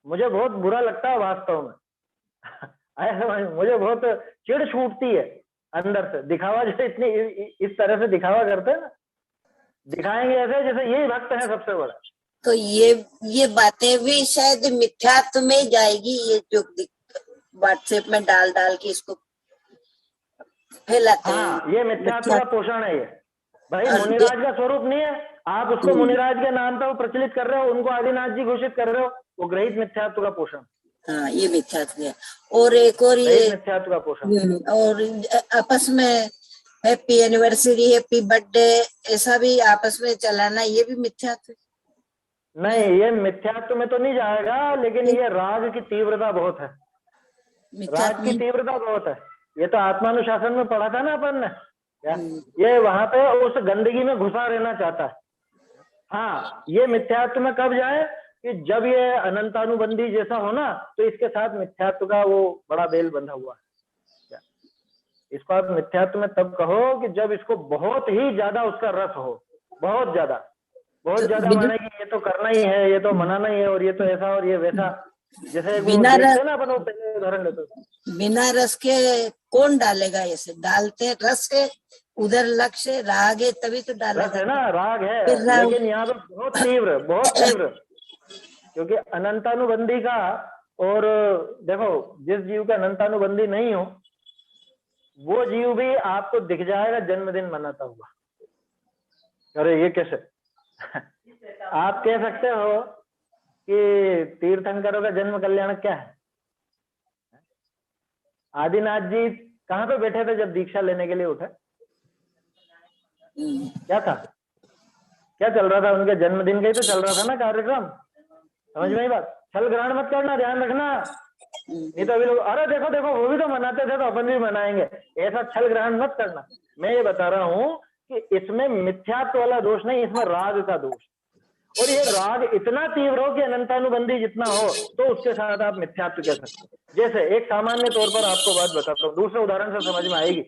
मुझे बहुत बुरा लगता है वास्तव में मुझे बहुत चिढ़ छूटती है अंदर से। दिखावा जो इतनी इस तरह से दिखावा करते हैं ना, दिखाएंगे ऐसे जैसे यही भक्त है सबसे बड़ा। तो ये बातें भी शायद मिथ्यात्व में ही जाएगी, ये जो व्हाट्सएप में डाल के इसको फैलाते हैं। हाँ, ये मिथ्यात्व का पोषण है ये। भाई और मुनिराज का स्वरूप नहीं है, आप उसको मुनिराज के नाम पर प्रचलित कर रहे हो, उनको आदिनाथ जी घोषित कर रहे हो, वो ग्रहित मिथ्यात्व का पोषण। हाँ, ये मिथ्यात्व है। और एक और ये मिथ्यात्व का पोषण। और आपस में हैप्पी एनिवर्सरी, हैप्पी बर्थडे, ऐसा भी आपस में चलाना, ये भी मिथ्यात्व। नहीं, ये मिथ्यात्व में तो नहीं जाएगा, लेकिन ये राग की तीव्रता बहुत है। राग की तीव्रता बहुत है। ये तो आत्मानुशासन में पढ़ा था ना अपन ने, ये वहां पे उस गंदगी में घुसा रहना चाहता है। हाँ, ये मिथ्यात्व में कब जाए कि जब ये अनंतानुबंधी जैसा हो ना, तो इसके साथ मिथ्यात्व का वो बड़ा बेल बंधा हुआ है। इसको आप मिथ्यात्व में तब कहो कि जब इसको बहुत ही ज्यादा उसका रस हो, बहुत ज्यादा माने कि ये तो करना ही है, ये तो मनाना ही है, और ये तो ऐसा और ये वैसा। जैसे वो देखते ना अपन, वो पहले उदाहरण लेते, बिना रस के कौन डालेगा? ऐसे डालते रस है, उधर लक्ष्य राग है, तभी तो डाला रस है ना, राग है, लेकिन यहाँ पे बहुत तीव्र क्योंकि अनंतानुबंधी का। और देखो, जिस जीव का अनंतानुबंधी नहीं हो, वो जीव भी आपको दिख जाएगा जन्मदिन मनाता हुआ। अरे ये कैसे आप कह सकते हो कि तीर्थंकरों का जन्म कल्याण क्या है? आदिनाथ जी कहाँ पे बैठे थे जब दीक्षा लेने के लिए उठे? क्या था, क्या चल रहा था? उनके जन्मदिन का ही तो चल रहा था ना कार्यक्रम। समझ में आई बात? छल ग्रहण मत करना, ध्यान रखना। नहीं तो अभी लोग अरे देखो देखो वो भी तो मनाते थे तो अपन भी मनाएंगे, ऐसा छल ग्रहण मत करना। मैं ये बता रहा हूँ कि इसमें मिथ्यात्व वाला दोष नहीं, इसमें राग का दोष। और ये राग इतना तीव्र हो कि अनंतानुबंधी जितना हो, तो उसके साथ आप मिथ्यात्व कह सकते हो। जैसे एक सामान्य तौर पर आपको बात बताता हूँ, दूसरे उदाहरण से समझ में आएगी।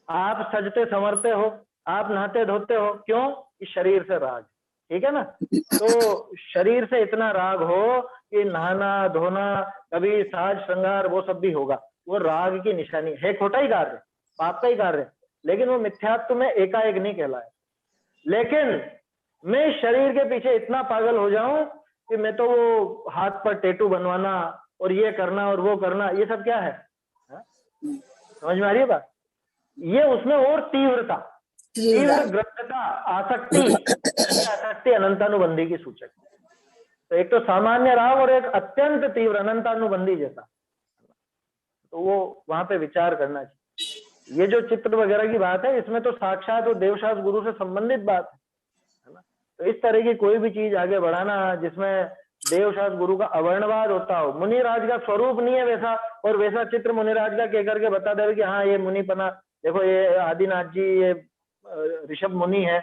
आप सजते संवरते हो, आप नहाते धोते हो, क्यों? इस शरीर से राग, ठीक है ना? तो शरीर से इतना राग हो कि नहाना धोना, कभी साज श्रृंगार, वो सब भी होगा, वो राग की निशानी है। खोटा ही कार्य, पाप का ही कार्य, लेकिन वो मिथ्यात्व में एकाएक नहीं कहलाए। लेकिन मैं शरीर के पीछे इतना पागल हो जाऊं कि मैं तो वो हाथ पर टैटू बनवाना और ये करना और वो करना, ये सब क्या है? समझ में आ रही है बात? ये उसमें और तीव्रता, तीव्र ग्रस्तता, आसक्ति अनंतानुबंधी की सूचक। तो एक तो सामान्य राग और एक अत्यंत तीव्र अनंतानुबंधी जैसा, तो वो वहां पे विचार करना चाहिए। ये जो चित्र वगैरह की बात है, इसमें तो साक्षात वो देवशास्त्र गुरु से संबंधित बात है ना। तो इस तरह की कोई भी चीज आगे बढ़ाना जिसमें देवशास्त्र गुरु का अवर्णवाद होता हो, मुनिराज का स्वरूप नहीं है वैसा, और वैसा चित्र मुनिराज का कह करके बता दे कि हाँ ये मुनिपना, देखो ये आदिनाथ जी, ये ऋषभ मुनि है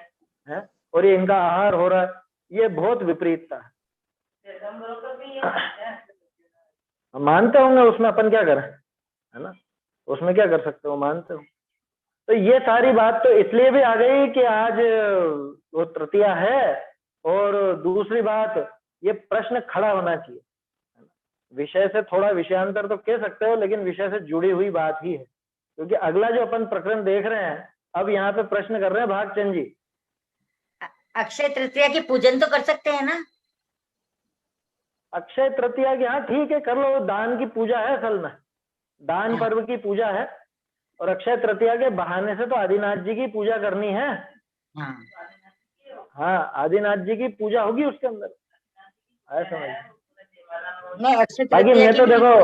और ये इनका आहार हो रहा है, ये बहुत विपरीतता है। मानते होंगे, उसमें अपन क्या करें, है ना? उसमें क्या कर सकते हो, मानते हो। तो ये सारी बात तो इसलिए भी आ गई कि आज वो तृतीया है, और दूसरी बात ये प्रश्न खड़ा होना चाहिए। विषय से थोड़ा विषयांतर तो कह सकते हो, लेकिन विषय से जुड़ी हुई बात ही है, क्योंकि अगला जो अपन प्रकरण देख रहे हैं, अब यहाँ पे प्रश्न कर रहे हैं भागचंद जी, अक्षय तृतीया की पूजन तो कर सकते हैं ना? अक्षय तृतीया की, हाँ ठीक है, कर लो। दान की पूजा है, असल में दान पर्व की पूजा है, और अक्षय तृतीया के बहाने से तो आदिनाथ जी की पूजा करनी है। हाँ, आदिनाथ जी की पूजा होगी उसके अंदर, बाकी मैं तो देखो,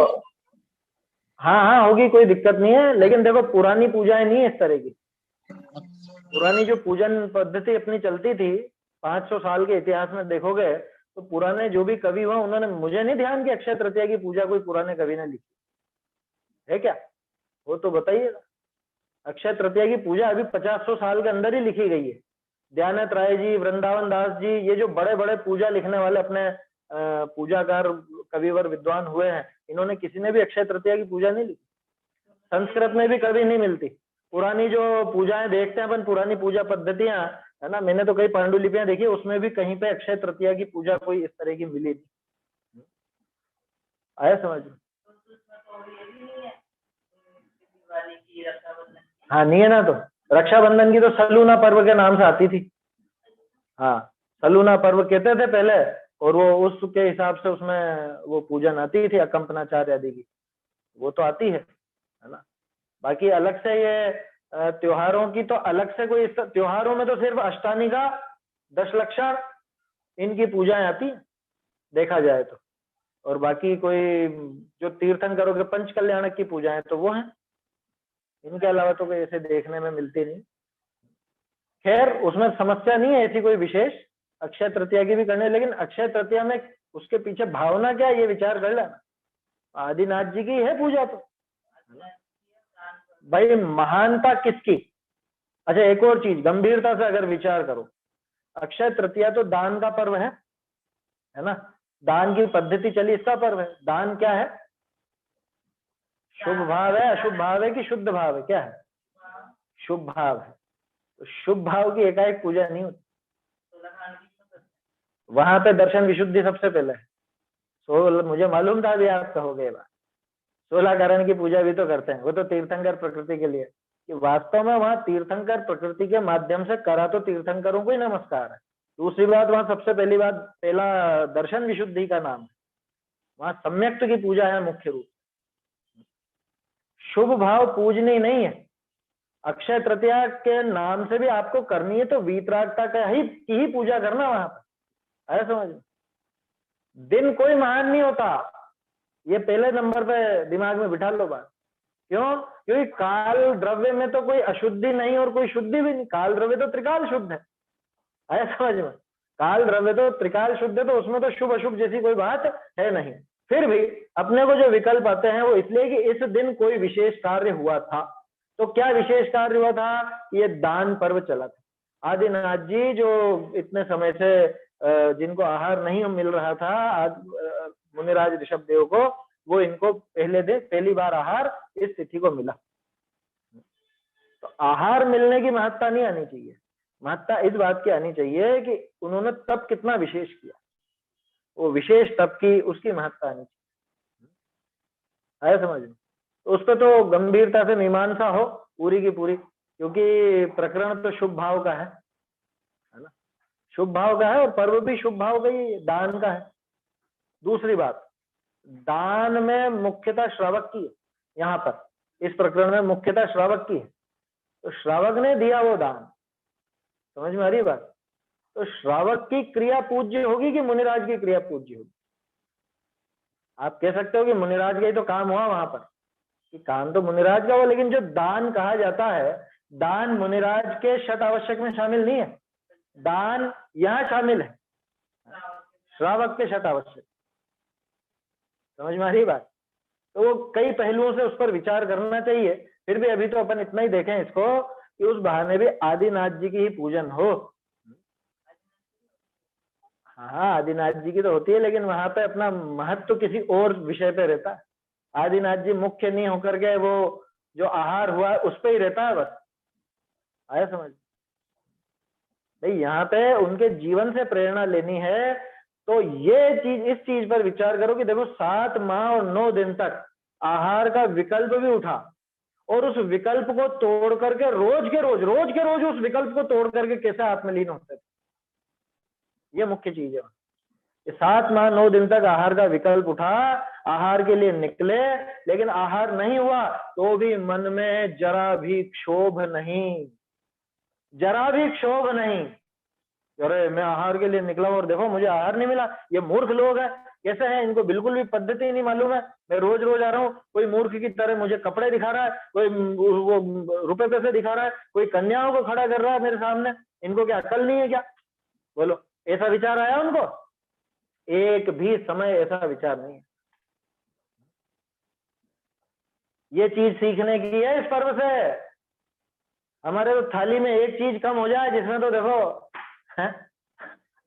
हाँ होगी, कोई दिक्कत नहीं है, लेकिन देखो पुरानी पूजाएं नहीं है इस तरह की। पुरानी जो पूजन पद्धति अपनी चलती थी 500 साल के इतिहास में देखोगे, तो पुराने जो भी कवि हुआ, उन्होंने, मुझे नहीं ध्यान कि अक्षय तृतीया की पूजा कोई पुराने कवि ने लिखी है क्या, वो तो बताइएगा। अक्षय तृतीया की पूजा अभी 50-100 साल के अंदर ही लिखी गई है। दयानंद राय जी, वृंदावन दास जी, ये जो बड़े बड़े पूजा लिखने वाले अपने पूजाकार कविवर विद्वान हुए हैं, इन्होंने किसी ने भी अक्षय तृतीया की पूजा नहीं लिखी। संस्कृत में भी कभी नहीं मिलती। पुरानी जो पूजाएं देखते हैं अपन, पुरानी पूजा पद्धतियां, है ना, मैंने तो कई पांडुलिपियां देखी, उसमें भी कहीं पे अक्षय तृतीया की पूजा कोई इस तरह की मिली नहीं। आया समझ में? हाँ नहीं है ना, तो रक्षाबंधन की तो सलूना पर्व के नाम से आती थी। हाँ, सलूना पर्व कहते थे पहले, और वो उसके हिसाब से उसमें वो पूजन आती थी अकंपनाचार्य आदि की, वो तो आती है ना। बाकी अलग से ये त्योहारों की तो अलग से कोई, त्योहारों में तो सिर्फ अष्टानिका, दशलक्षण, इनकी पूजाएं आती है देखा जाए तो। और बाकी कोई जो तीर्थंकरों के पंच कल्याणक की पूजाएं तो वो हैं, इनके अलावा तो कोई ऐसे देखने में मिलती नहीं। खैर उसमें समस्या नहीं है ऐसी कोई विशेष, अक्षय तृतीया की भी करने, लेकिन अक्षय तृतीया में उसके पीछे भावना क्या है ये विचार कर लेना। आदिनाथ जी की है पूजा तो भाई, महानता किसकी। अच्छा एक और चीज, गंभीरता से अगर विचार करो, अक्षय तृतीया तो दान का पर्व है ना, दान की पद्धति चली इसका पर्व है। दान क्या है? शुभ भाव है, अशुभ भाव है कि शुद्ध भाव है? क्या है? शुभ भाव है। तो शुभ भाव की एकाएक पूजा नहीं होती, वहां पे दर्शन विशुद्धि सबसे पहले है। तो मुझे मालूम था भी आप कहोगे बात, 16 कारण की पूजा भी तो करते हैं, वो तो तीर्थंकर प्रकृति के लिए, कि वास्तव में वहां तीर्थंकर प्रकृति के माध्यम से करा तो तीर्थंकरों को ही नमस्कार है। दूसरी बात, वहां सबसे पहली बात, पहला दर्शन विशुद्धि का नाम है, वहां सम्यक्त की पूजा है मुख्य रूप। शुभ भाव पूजनी नहीं है, अक्षय तृतीया के नाम से भी आपको करनी है तो वीतरागता का ही पूजा करना वहां पर। आया समझ में? दिन कोई महान नहीं होता, ये पहले नंबर पे दिमाग में बिठा लो बात। क्यों? क्योंकि काल द्रव्य में तो कोई अशुद्धि नहीं और कोई शुद्धि भी नहीं, काल द्रव्य तो त्रिकाल शुद्ध है। आया समझ में? काल द्रव्य तो त्रिकाल शुद्ध है, तो उसमें तो शुभ अशुभ जैसी कोई बात है नहीं। फिर भी अपने को जो विकल्प आते हैं वो इसलिए कि इस दिन कोई विशेष कार्य हुआ था। तो क्या विशेष कार्य हुआ था? ये दान पर्व चला था। आदिनाथ जी जो इतने समय से जिनको आहार नहीं मिल रहा था, आज मुनिराज ऋषभदेव को, वो इनको पहले दिन पहली बार आहार इस तिथि को मिला। तो आहार मिलने की महत्ता नहीं आनी चाहिए, महत्ता इस बात की आनी चाहिए कि उन्होंने तप कितना विशेष किया, वो विशेष तप की उसकी महत्ता आनी चाहिए। आया समझ में? तो उस पर तो गंभीरता से मीमांसा हो पूरी की पूरी, क्योंकि प्रकरण तो शुभ भाव का है ना, शुभ भाव का है, और पर्व भी शुभ भाव का ही, दान का है। दूसरी बात, दान में मुख्यता श्रावक की है, यहाँ पर इस प्रकरण में मुख्यता श्रावक की है, तो श्रावक ने दिया वो दान। समझ में आ रही बात? तो श्रावक की क्रिया पूज्य होगी कि मुनिराज की क्रिया पूज्य होगी? आप कह सकते हो कि मुनिराज का ही तो काम हुआ वहां पर, कि काम तो मुनिराज का हुआ, लेकिन जो दान कहा जाता है, दान मुनिराज के शत आवश्यक में शामिल नहीं है, दान यहाँ शामिल है, श्रावक के शत आवश्यक। समझ में आ रही बात? तो वो कई पहलुओं से उस पर विचार करना चाहिए। फिर भी अभी तो अपन इतना ही देखें इसको कि उस बहाने भी आदिनाथ जी की ही पूजन हो। हाँ आदिनाथ जी की तो होती है, लेकिन वहां पे अपना महत्व तो किसी और विषय पे रहता है। आदिनाथ जी मुख्य नहीं होकर के वो जो आहार हुआ उस पे ही रहता है बस। आया समझ? भाई यहाँ पे उनके जीवन से प्रेरणा लेनी है, तो ये चीज, इस चीज पर विचार करो कि देखो 7 माह और 9 दिन तक आहार का विकल्प भी उठा, और उस विकल्प को तोड़ करके रोज के रोज उस विकल्प को तोड़ करके कैसे आत्मलीन होते थे, ये मुख्य चीज है। 7 माह 9 दिन तक आहार का विकल्प उठा, आहार के लिए निकले, लेकिन आहार नहीं हुआ तो भी मन में जरा भी क्षोभ नहीं, जरा भी क्षोभ नहीं। अरे मैं आहार के लिए निकला और देखो मुझे आहार नहीं मिला, ये मूर्ख लोग हैं, कैसे हैं, इनको बिल्कुल भी पद्धति नहीं मालूम है। मैं रोज रोज आ रहा हूँ, कोई मूर्ख की तरह मुझे कपड़े दिखा रहा है, कोई वो रुपए पैसे दिखा रहा है, कोई कन्याओं को खड़ा कर रहा है मेरे सामने, इनको क्या अकल नहीं है क्या? बोलो, ऐसा विचार आया उनको? एक भी समय ऐसा विचार नहीं है। ये चीज सीखने की है इस पर्व से। हमारे तो थाली में एक चीज कम हो जाए जिसमें तो देखो है?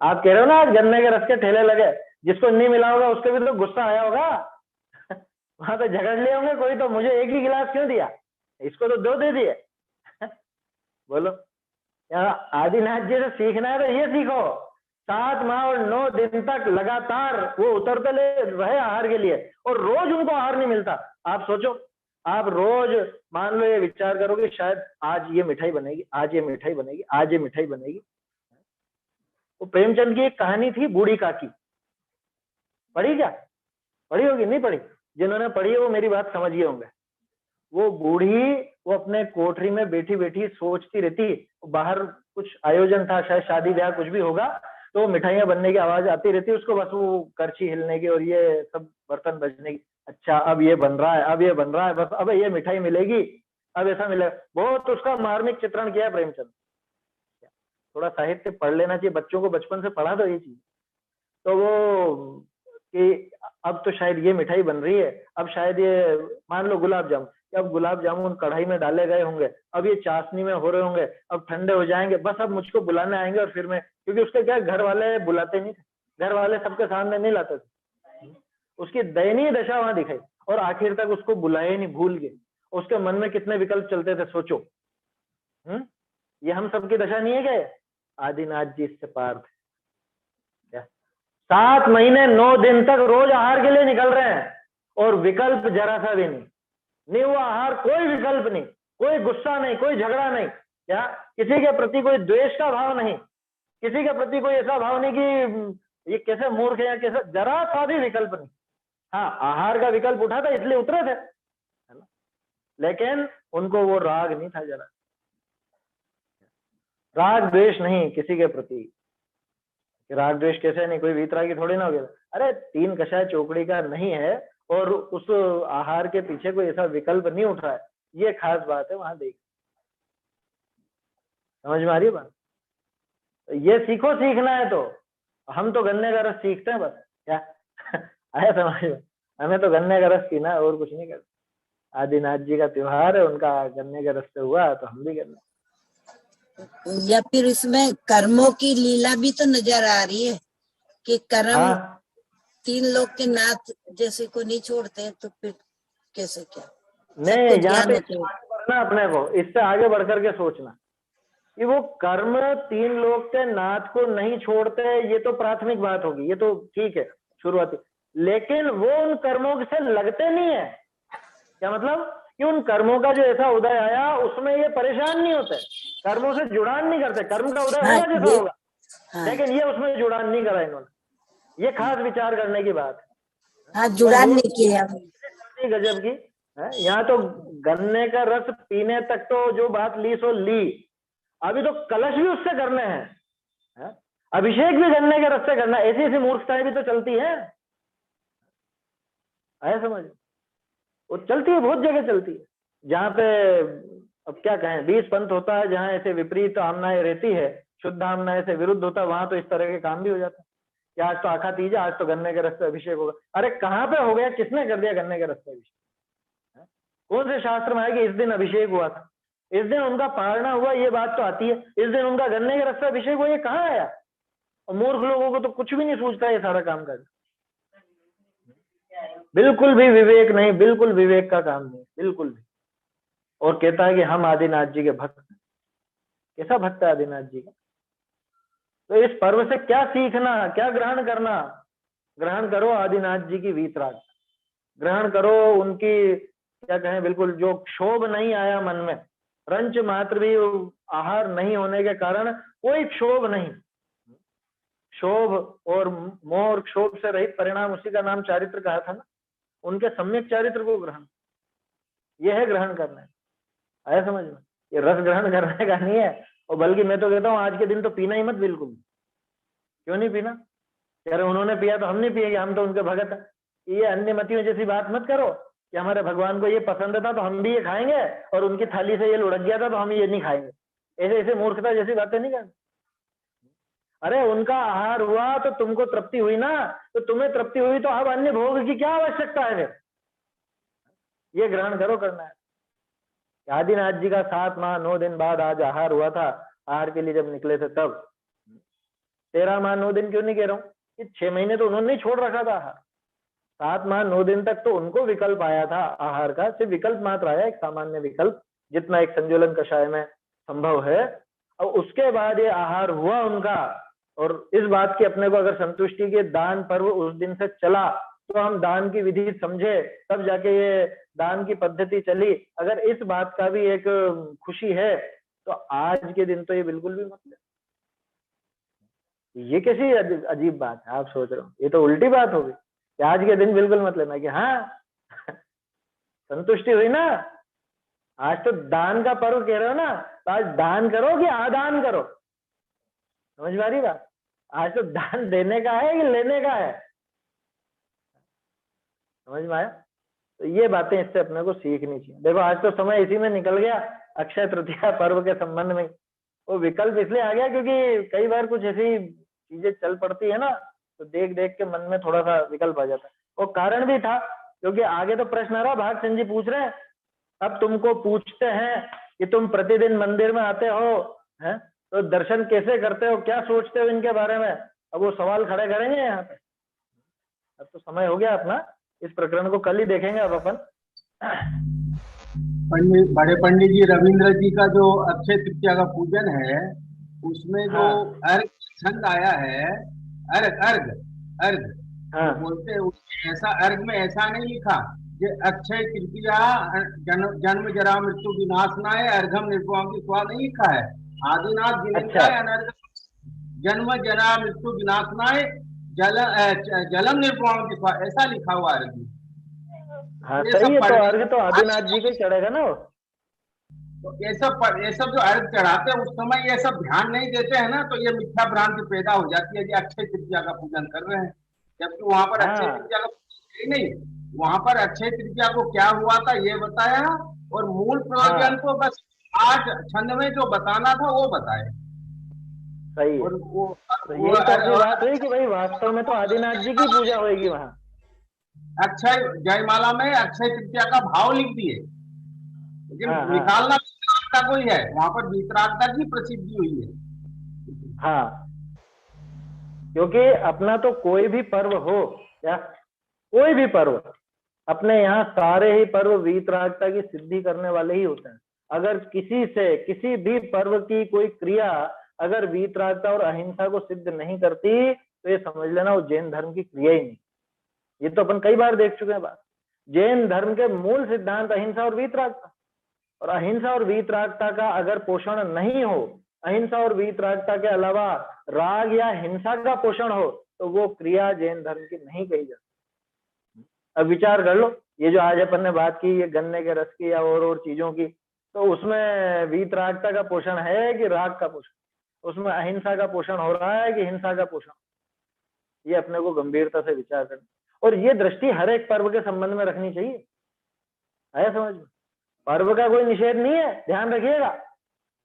आप कह रहे हो ना आज गन्ने के रस के ठेले लगे, जिसको नहीं मिला होगा उसको भी तो गुस्सा आया होगा। वहां पे झगड़ लिए होंगे, कोई तो मुझे एक ही गिलास क्यों दिया, इसको तो 2 दे दिए। बोलो, यहाँ आदिनाथ जी से सीखना है तो ये सीखो, 7 माह और 9 दिन तक लगातार वो उतरते रहे आहार के लिए, और रोज उनको आहार नहीं मिलता। आप सोचो, आप रोज मान लो ये विचार करोगे शायद आज ये मिठाई बनेगी, आज ये मिठाई बनेगी, आज ये मिठाई बनेगी। वो प्रेमचंद की एक कहानी थी बूढ़ी काकी, पढ़ी क्या? पढ़ी होगी, नहीं पढ़ी? जिन्होंने पढ़ी है वो मेरी बात समझिए होंगे। वो बूढ़ी, वो अपने कोठरी में बैठी बैठी सोचती रहती, बाहर कुछ आयोजन था, शायद शादी ब्याह कुछ भी होगा, तो मिठाइयां बनने की आवाज आती रहती उसको, बस वो करछी हिलने की और ये सब बर्तन बजने की। अच्छा अब ये बन रहा है, अब ये बन रहा है, बस अब ये मिठाई मिलेगी, अब ऐसा मिलेगा। बहुत उसका मार्मिक चित्रण किया प्रेमचंद। थोड़ा साहित्य पढ़ लेना चाहिए बच्चों को, बचपन से पढ़ा दो ये चीज। तो वो कि अब तो शायद ये मिठाई बन रही है, अब शायद ये मान लो गुलाब जामुन, अब गुलाब जामुन कढ़ाई में डाले गए होंगे, अब ये चाशनी में हो रहे होंगे, अब ठंडे हो जाएंगे, बस अब मुझको बुलाने आएंगे और फिर मैं, क्योंकि उसके क्या घर वाले बुलाते नहीं थे, घर वाले सबके सामने नहीं लाते थे। उसकी दयनीय दशा वहां दिखाई, और आखिर तक उसको बुलाए नहीं, भूल गए। उसके मन में कितने विकल्प चलते थे सोचो। ये हम सबकी दशा नहीं है क्या? आदिनाथ जी इससे पार थे। 7 महीने 9 दिन तक रोज आहार के लिए निकल रहे हैं, और विकल्प जरा सा भी नहीं हुआ आहार, कोई विकल्प नहीं, कोई गुस्सा नहीं, कोई झगड़ा नहीं, क्या किसी के प्रति कोई द्वेष का भाव नहीं, किसी के प्रति कोई ऐसा भाव नहीं कि ये कैसे मूर्ख है या कैसे, जरा सा भी विकल्प नहीं। हाँ, आहार का विकल्प उठा था इसलिए उतरे थे, है ना, लेकिन उनको वो राग नहीं था, जरा राग द्वेष नहीं किसी के प्रति। राग द्वेष कैसे नहीं, कोई वीतरागी थोड़ी ना हो गया। अरे 3 कषाय चोपड़ी का नहीं है और उस आहार के पीछे कोई ऐसा विकल्प नहीं उठ रहा है, ये खास बात है वहां देख। समझ में आ रही है बात? ये सीखो, सीखना है तो। हम तो गन्ने का रस सीखते हैं बस, क्या आया समझ में? हमें तो गन्ने का रस पीना है और कुछ नहीं करना। आदिनाथ जी का त्योहार है, उनका गन्ने के रस से हुआ तो हम भी करना। या फिर इसमें कर्मों की लीला भी तो नजर आ रही है कि कर्म हाँ 3 लोग के नाथ जैसे को नहीं छोड़ते हैं, तो फिर कैसे क्या? नहीं, सबको यहाँ ज्ञान पे होता है। बढ़ना अपने को, इससे आगे बढ़ करके सोचना कि वो कर्म 3 लोग के नाथ को नहीं छोड़ते, ये तो प्राथमिक बात होगी, ये तो ठीक है शुरुआती, लेकिन वो उन कर्मों से लगते नहीं है। क्या मतलब? कि उन कर्मों का जो ऐसा उदय आया उसमें ये परेशान नहीं होते, कर्मों से जुड़ान नहीं करते, कर्म का उदय हाँ, होगा जैसा ये होगा, हाँ, लेकिन ये उसमें जुड़ान नहीं करा इन्होंने। ये खास विचार करने की बात है। हाँ, जुड़ान नहीं किया। गजब की है। यहाँ तो गन्ने का रस पीने तक तो जो बात ली सो ली, अभी तो कलश भी उससे करने हैं, अभिषेक भी गन्ने के रस से करना। ऐसी ऐसी मूर्खताएं भी तो चलती है, आया समझ? वो चलती है, बहुत जगह चलती है, जहाँ पे अब क्या कहें 20 पंथ होता है, जहाँ ऐसे विपरीत आमनाएं रहती है, शुद्ध आमनाएं से विरुद्ध होता है, वहां तो इस तरह के काम भी हो जाता है कि आज तो आखा तीज, आज तो गन्ने के रस से अभिषेक होगा। अरे कहाँ पे हो गया, किसने कर दिया गन्ने के रस से अभिषेक? कौन से शास्त्र में है कि इस दिन अभिषेक हुआ था, इस दिन उनका पारना हुआ, ये बात तो आती है, इस दिन उनका गन्ने के रस से अभिषेक हुआ, ये कहाँ आया? और मूर्ख लोगों को तो कुछ भी नहीं सूझता ये सारा काम कर, बिल्कुल भी विवेक नहीं, बिल्कुल विवेक का काम नहीं, बिल्कुल भी। और कहता है कि हम आदिनाथ जी के भक्त हैं। कैसा भक्त है आदिनाथ जी का? तो इस पर्व से क्या सीखना, क्या ग्रहण करना? ग्रहण करो आदिनाथ जी की वीतराग, ग्रहण करो उनकी, क्या कहें, बिल्कुल जो क्षोभ नहीं आया मन में, रंच मात्र भी आहार नहीं होने के कारण कोई क्षोभ नहीं। क्षोभ और मोह और क्षोभ से रहित परिणाम, उसी का नाम चारित्र कहा था ना। उनके सम्यक चारित्र को ग्रहण, यह है ग्रहण करना है। आया समझ में? ये रस ग्रहण करने का नहीं है, और बल्कि मैं तो कहता हूँ आज के दिन तो पीना ही मत बिल्कुल। क्यों नहीं पीना? कह रहे उन्होंने पिया तो हम नहीं पिएंगे, हम तो उनके भगत हैं। ये अन्य मतियों जैसी बात मत करो कि हमारे भगवान को ये पसंद था तो हम भी ये खाएंगे, और उनकी थाली से ये लुढ़क गया था तो हम ये नहीं खाएंगे। ऐसे ऐसे मूर्खता जैसी बातें नहीं करनी। अरे उनका आहार हुआ तो तुमको तृप्ति हुई ना, तो तुम्हें तृप्ति हुई तो अब अन्य भोग की क्या आवश्यकता है फिर? ये ग्रहण करो, करना है। आदिनाथ जी का 7 माह 9 दिन बाद आज आहार हुआ था। आहार के लिए जब निकले थे तब 13 माह 9 दिन क्यों नहीं कह रहा हूँ, ये 6 महीने तो उन्होंने ही छोड़ रखा था आहार। 7 माह 9 दिन तक तो उनको विकल्प आया था आहार का, सिर्फ विकल्प मात्र आया, एक सामान्य विकल्प जितना एक संजोलन कषाय में संभव है। और उसके बाद ये आहार हुआ उनका, और इस बात की अपने को अगर संतुष्टि के दान पर्व उस दिन से चला तो हम दान की विधि समझे, तब जाके ये दान की पद्धति चली। अगर इस बात का भी एक खुशी है तो आज के दिन तो ये बिल्कुल भी मत ले। ये कैसी अजीब बात है, आप सोच रहे हो, ये तो उल्टी बात होगी कि आज के दिन बिल्कुल मत लेना, कि हाँ संतुष्टि हुई ना, आज तो दान का पर्व कह रहे हो ना, तो आज दान करो कि आदान करो, समझ में आ रही बात? आज तो दान देने का है कि लेने का है, समझ में आया? तो ये बातें इससे अपने को सीखनी चाहिए। देखो आज तो समय इसी में निकल गया, अक्षय तृतीया पर्व के संबंध में। वो विकल्प इसलिए आ गया क्योंकि कई बार कुछ ऐसी चीजें चल पड़ती है ना, तो देख देख के मन में थोड़ा सा विकल्प आ जाता है। वो कारण भी था क्योंकि आगे तो प्रश्न आ रहा, भागचंद जी पूछ रहे हैं, अब तुमको पूछते हैं कि तुम प्रतिदिन मंदिर में आते हो, हैं, तो दर्शन कैसे करते हो, क्या सोचते हो इनके बारे में, अब वो सवाल खड़े करेंगे यहाँ पे। अब तो समय हो गया अपना, इस प्रकरण को कल ही देखेंगे अब अपन। बड़े पंडित जी, रविंद्र जी का जो अक्षय तृतीया का पूजन है उसमें जो अर्घ छंद आया है, अर्घ अर्घ अर्घ, तो बोलते हैं ऐसा अर्घ में ऐसा नहीं लिखा कि अक्षय तृतीया जन्म जरा मृत्यु विनाशनाय अर्घम निर्वाम की स्वाद नहीं लिखा है। आदिनाथ जिनेन्द्राय अनर्घ जन्म जरा मृत्यु विनाशनाय जलम निर्वाम की स्वाद, ऐसा लिखा हुआ अर्घ। हाँ सही है, तो अर्घ तो आदिनाथ जी को चढ़ेगा ना वो। तो ये सब जो अर्घ चढ़ाते हैं उस समय ये सब ध्यान नहीं देते हैं ना, तो ये मिथ्या भ्रांति पैदा हो जाती है कि अक्षय तृतीया का पूजन कर रहे हैं, जबकि वहां पर अक्षय तृतीया का पूजन नहीं, वहां पर अक्षय तृतीया को क्या हुआ था ये बताया, और मूल प्रयोजन को बस आज छंद में जो बताना था वो बताया। सही है, तो यही तो अपनी बात हुई कि भाई वास्तव में तो आदिनाथ जी की पूजा होगी वहाँ। अक्षय जयमाला में अक्षय तृतीया का भाव लिख दिए, लेकिन निकालना का कोई है, वहां पर वितरागता की प्रसिद्धि हुई है। हाँ, क्योंकि अपना तो कोई भी पर्व हो या कोई भी पर्व, अपने यहाँ सारे ही पर्व वीतरागता की सिद्धि करने वाले ही होते हैं। अगर किसी से किसी भी पर्व की कोई क्रिया अगर वीतरागता और अहिंसा को सिद्ध नहीं करती तो ये समझ लेना वो जैन धर्म की क्रिया ही नहीं। ये तो अपन कई बार देख चुके हैं बात। जैन धर्म के मूल सिद्धांत अहिंसा और वीतरागता, और अहिंसा और वीतरागता का अगर पोषण नहीं हो, अहिंसा और वीतरागता के अलावा राग या हिंसा का पोषण हो, तो वो क्रिया जैन धर्म की नहीं कही जाती। अब विचार कर लो, ये जो आज अपन ने बात की ये गन्ने के रस की या और चीजों की, तो उसमें वीतरागता का पोषण है कि राग का पोषण, उसमें अहिंसा का पोषण हो रहा है कि हिंसा का पोषण? ये अपने को गंभीरता से विचार करना, और ये दृष्टि हर एक पर्व के संबंध में रखनी चाहिए। आया समझ में? पर्व का कोई निषेध नहीं है, ध्यान रखिएगा।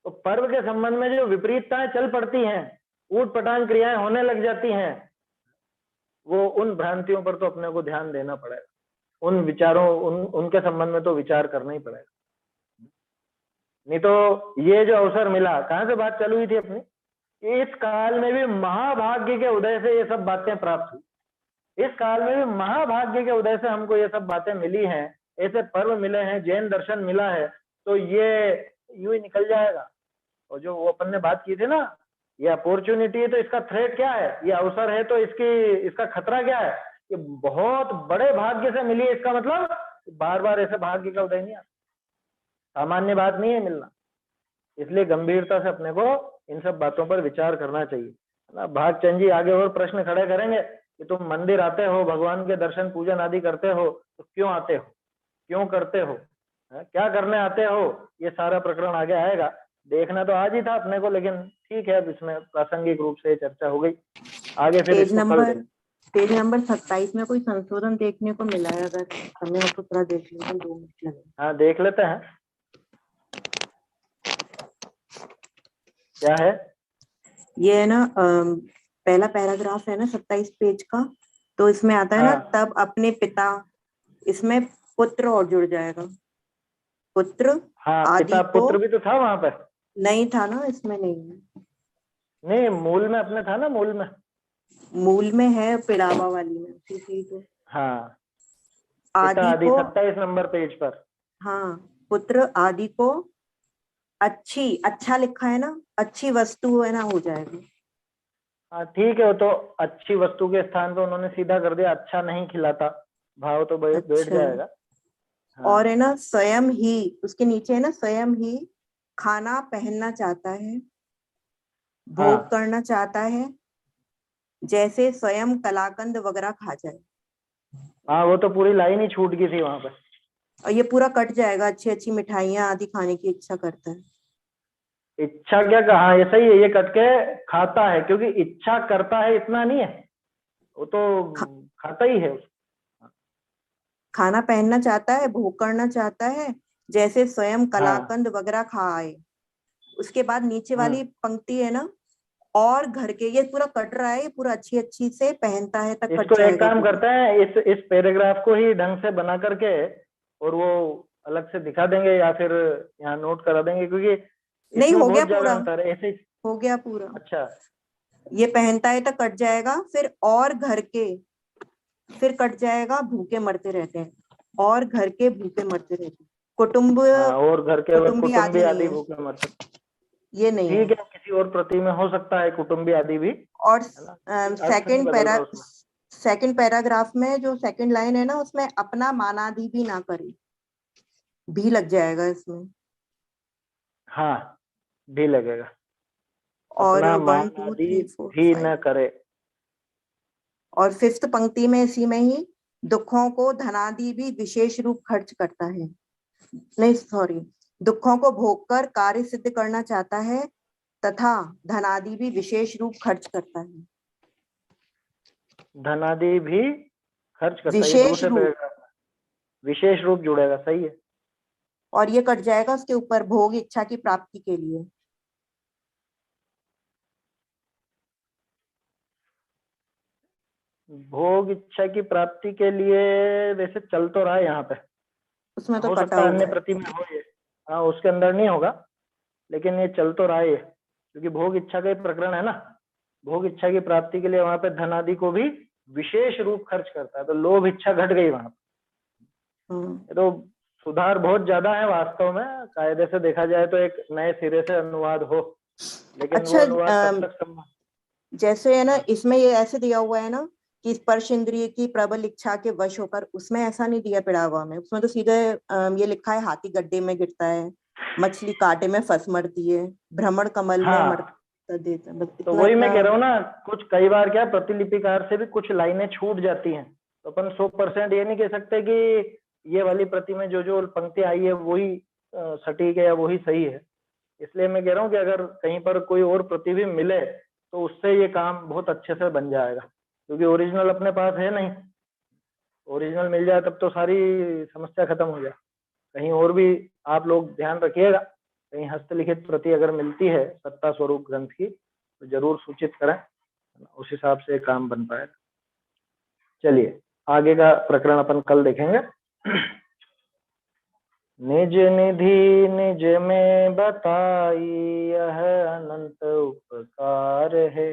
तो पर्व के संबंध में जो विपरीतताएं चल पड़ती हैं, ऊट पटांग क्रियाएं होने लग जाती हैं, वो उन भ्रांतियों पर तो अपने को ध्यान देना पड़ेगा, उन विचारों उनके संबंध में तो विचार करना ही पड़ेगा। नहीं तो ये जो अवसर मिला, कहाँ से बात चालू हुई थी अपनी, इस काल में भी महाभाग्य के उदय से ये सब बातें प्राप्त हुई। इस काल में भी महाभाग्य के उदय से हमको ये सब बातें मिली हैं, ऐसे पर्व मिले हैं, जैन दर्शन मिला है, तो ये यूं ही निकल जाएगा। और जो वो अपन ने बात की थी ना, ये अपॉर्चुनिटी है तो इसका थ्रेट क्या है, ये अवसर है तो इसका खतरा क्या है, ये बहुत बड़े भाग्य से मिली है। इसका मतलब बार बार ऐसे भाग्य का उदय नहीं आता, सामान्य बात नहीं है मिलना। इसलिए गंभीरता से अपने को इन सब बातों पर विचार करना चाहिए ना। भागचंद जी आगे और प्रश्न खड़े करेंगे कि तुम मंदिर आते हो, भगवान के दर्शन पूजन आदि करते हो, तो क्यों आते हो, क्यों करते हो, क्या करने आते हो, ये सारा प्रकरण आगे आएगा। देखना तो आज ही था अपने को, लेकिन ठीक है अब इसमें प्रासंगिक रूप से चर्चा हो गई। आगे फिर पेज नंबर 27 में कोई संशोधन देखने को मिला है, अगर हमें उसको थोड़ा देख लेते हैं, 2 मिनट लगे। हाँ देख लेते हैं क्या है ये है ना, पहला पैराग्राफ है ना 27 पेज का, तो इसमें आता है ना, तब अपने पिता, इसमें पुत्र और जुड़ जाएगा, पुत्र। हाँ पिता पुत्र भी तो था वहां पर, नहीं था ना, इसमें नहीं है। नहीं मूल में अपने था ना, मूल में मूल में है, पिड़ावा वाली में उसी से ही तो। हाँ, पिता आदि आदि को, 27 नंबर पेज पर। हाँ, पुत्र आदि को अच्छी, अच्छा लिखा है ना, अच्छी वस्तु है ना, हो जाएगा। हाँ ठीक है, वो तो अच्छी वस्तु के स्थान पे उन्होंने सीधा कर दिया, अच्छा नहीं खिलाता, भाव तो बैठ अच्छा। जाएगा। हाँ। और है ना स्वयं ही, उसके नीचे है ना स्वयं ही खाना पहनना चाहता है, भोग हाँ करना चाहता है, जैसे स्वयं कलाकंद वगैरह खा जाए। हाँ, वो तो पूरी लाइन ही छूट गई थी वहां पर। और ये पूरा कट जाएगा, अच्छी अच्छी मिठाइयाँ आदि खाने की इच्छा करता है। इच्छा क्या कहा, ऐसा ही है, ये कट के खाता है, क्योंकि इच्छा करता है इतना नहीं है, वो तो खा, खाता ही है। खाना पहनना चाहता है, भोग करना चाहता है, जैसे स्वयं हाँ। कलाकंद वगैरह खाए। उसके बाद नीचे वाली हम्म। पंक्ति है ना, और घर के, ये पूरा कट रहा है, ये पूरा अच्छी अच्छी से पहनता है तक कट इसको एक जाएगा काम पूरा। करते हैं, इस पैराग्राफ को ही ढंग से बना करके और वो अलग से दिखा देंगे, या फिर यहाँ नोट करा देंगे, क्योंकि नहीं, इसमें हो गया बहुत ज्यादा पूरा, अंतर है ऐसे ही। हो गया पूरा। अच्छा। ये पहनता है तक कट जाएगा, फिर और घर के, फिर कट जाएगा भूखे मरते रहते हैं, और घर के भूखे मरते रहते हैं। कुटुंब, हाँ, और घर के कुटुंबी कुटुंबी आदि नहीं आदि है, भूखे मर सकते। ये नहीं ठीक है। है, किसी और प्रति में हो सकता है कुटुंबी आदि भी, और है ना, अर्थ नहीं सेकंड बदल रहा उसमें। सेकंड पैराग्राफ में जो सेकंड लाइन है ना, उसमें अपना मानादि भी ना करे, भी लग जाएगा इसमें। हाँ, भी लगेगा, और अपना 1 मान 2 आदि 3 4 भी 5, न करे। और फिफ्थ पंक्ति में इसी में ही, दुखों को धनादि भी विशेष रूप खर्च करता है, नहीं सॉरी, दुखों को भोग कर कार्य सिद्ध करना चाहता है, तथा धनादि भी विशेष रूप खर्च करता है। धनादि भी खर्च करता है, ये विशेष दूसरे रूप, पैराग्राफ में विशेष रूप जुड़ेगा, सही है। और ये कट जाएगा उसके ऊपर, भोग इच्छा की प्राप्ति के लिए। भोग इच्छा की प्राप्ति के लिए वैसे चल तो रहा है यहाँ पे, उसमें तो हो कटा सकता है अन्य हुआ है। प्रति में हो ये, हाँ उसके अंदर नहीं होगा, लेकिन ये चल तो रहा है ये, क्योंकि भोग इच्छा का ही प्रकरण है ना। भोग इच्छा की प्राप्ति के लिए वहां पे धनादि को भी विशेष रूप खर्च करता है, तो लोभ इच्छा घट गई वहां पे। ये तो सुधार बहुत ज्यादा है वास्तव में, कायदे से देखा जाए तो एक नए सिरे से अनुवाद हो, लेकिन वो अच्छा, अनुवाद तब तक संभव। जैसे है ना, हाँ। इसमें ये ऐसे दिया हुआ है ना कि स्पर्श इंद्रिय की प्रबल इच्छा के वश होकर, उसमें ऐसा नहीं दिया पिड़ावा में, उसमें तो सीधे ये लिखा है हाथी गड्ढे में गिरता है, मछली कांटे में फंस मरती है, भ्रमण कमल में हाँ, मरता देता, बस तो इतना वही मैं इतना। कह रहा हूँ ना, कुछ कई बार क्या प्रतिलिपिकार से भी कुछ लाइनें छूट जाती हैं, तो अपन 100% ये नहीं कह सकते कि ये वाली प्रति में जो जो पंक्ति आई है वही सटीक है या वही सही है। इसलिए मैं कह रहा हूँ कि अगर कहीं पर कोई और प्रति भी मिले तो उससे ये काम बहुत अच्छे से बन जाएगा, क्योंकि ओरिजिनल अपने पास है नहीं। ओरिजिनल मिल जाए तब तो सारी समस्या खत्म हो जाए। कहीं और भी आप लोग ध्यान रखिएगा, कहीं हस्तलिखित प्रति अगर मिलती है सत्ता स्वरूप ग्रंथ की तो जरूर सूचित करें, उस हिसाब से काम बन पाएगा। चलिए आगे का प्रकरण अपन कल देखेंगे। निज निधि निज में बताई यह अनंत उपकार है,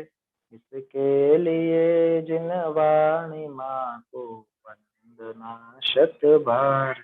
इसके लिए जिन वाणी माँ को वंदना शत बार।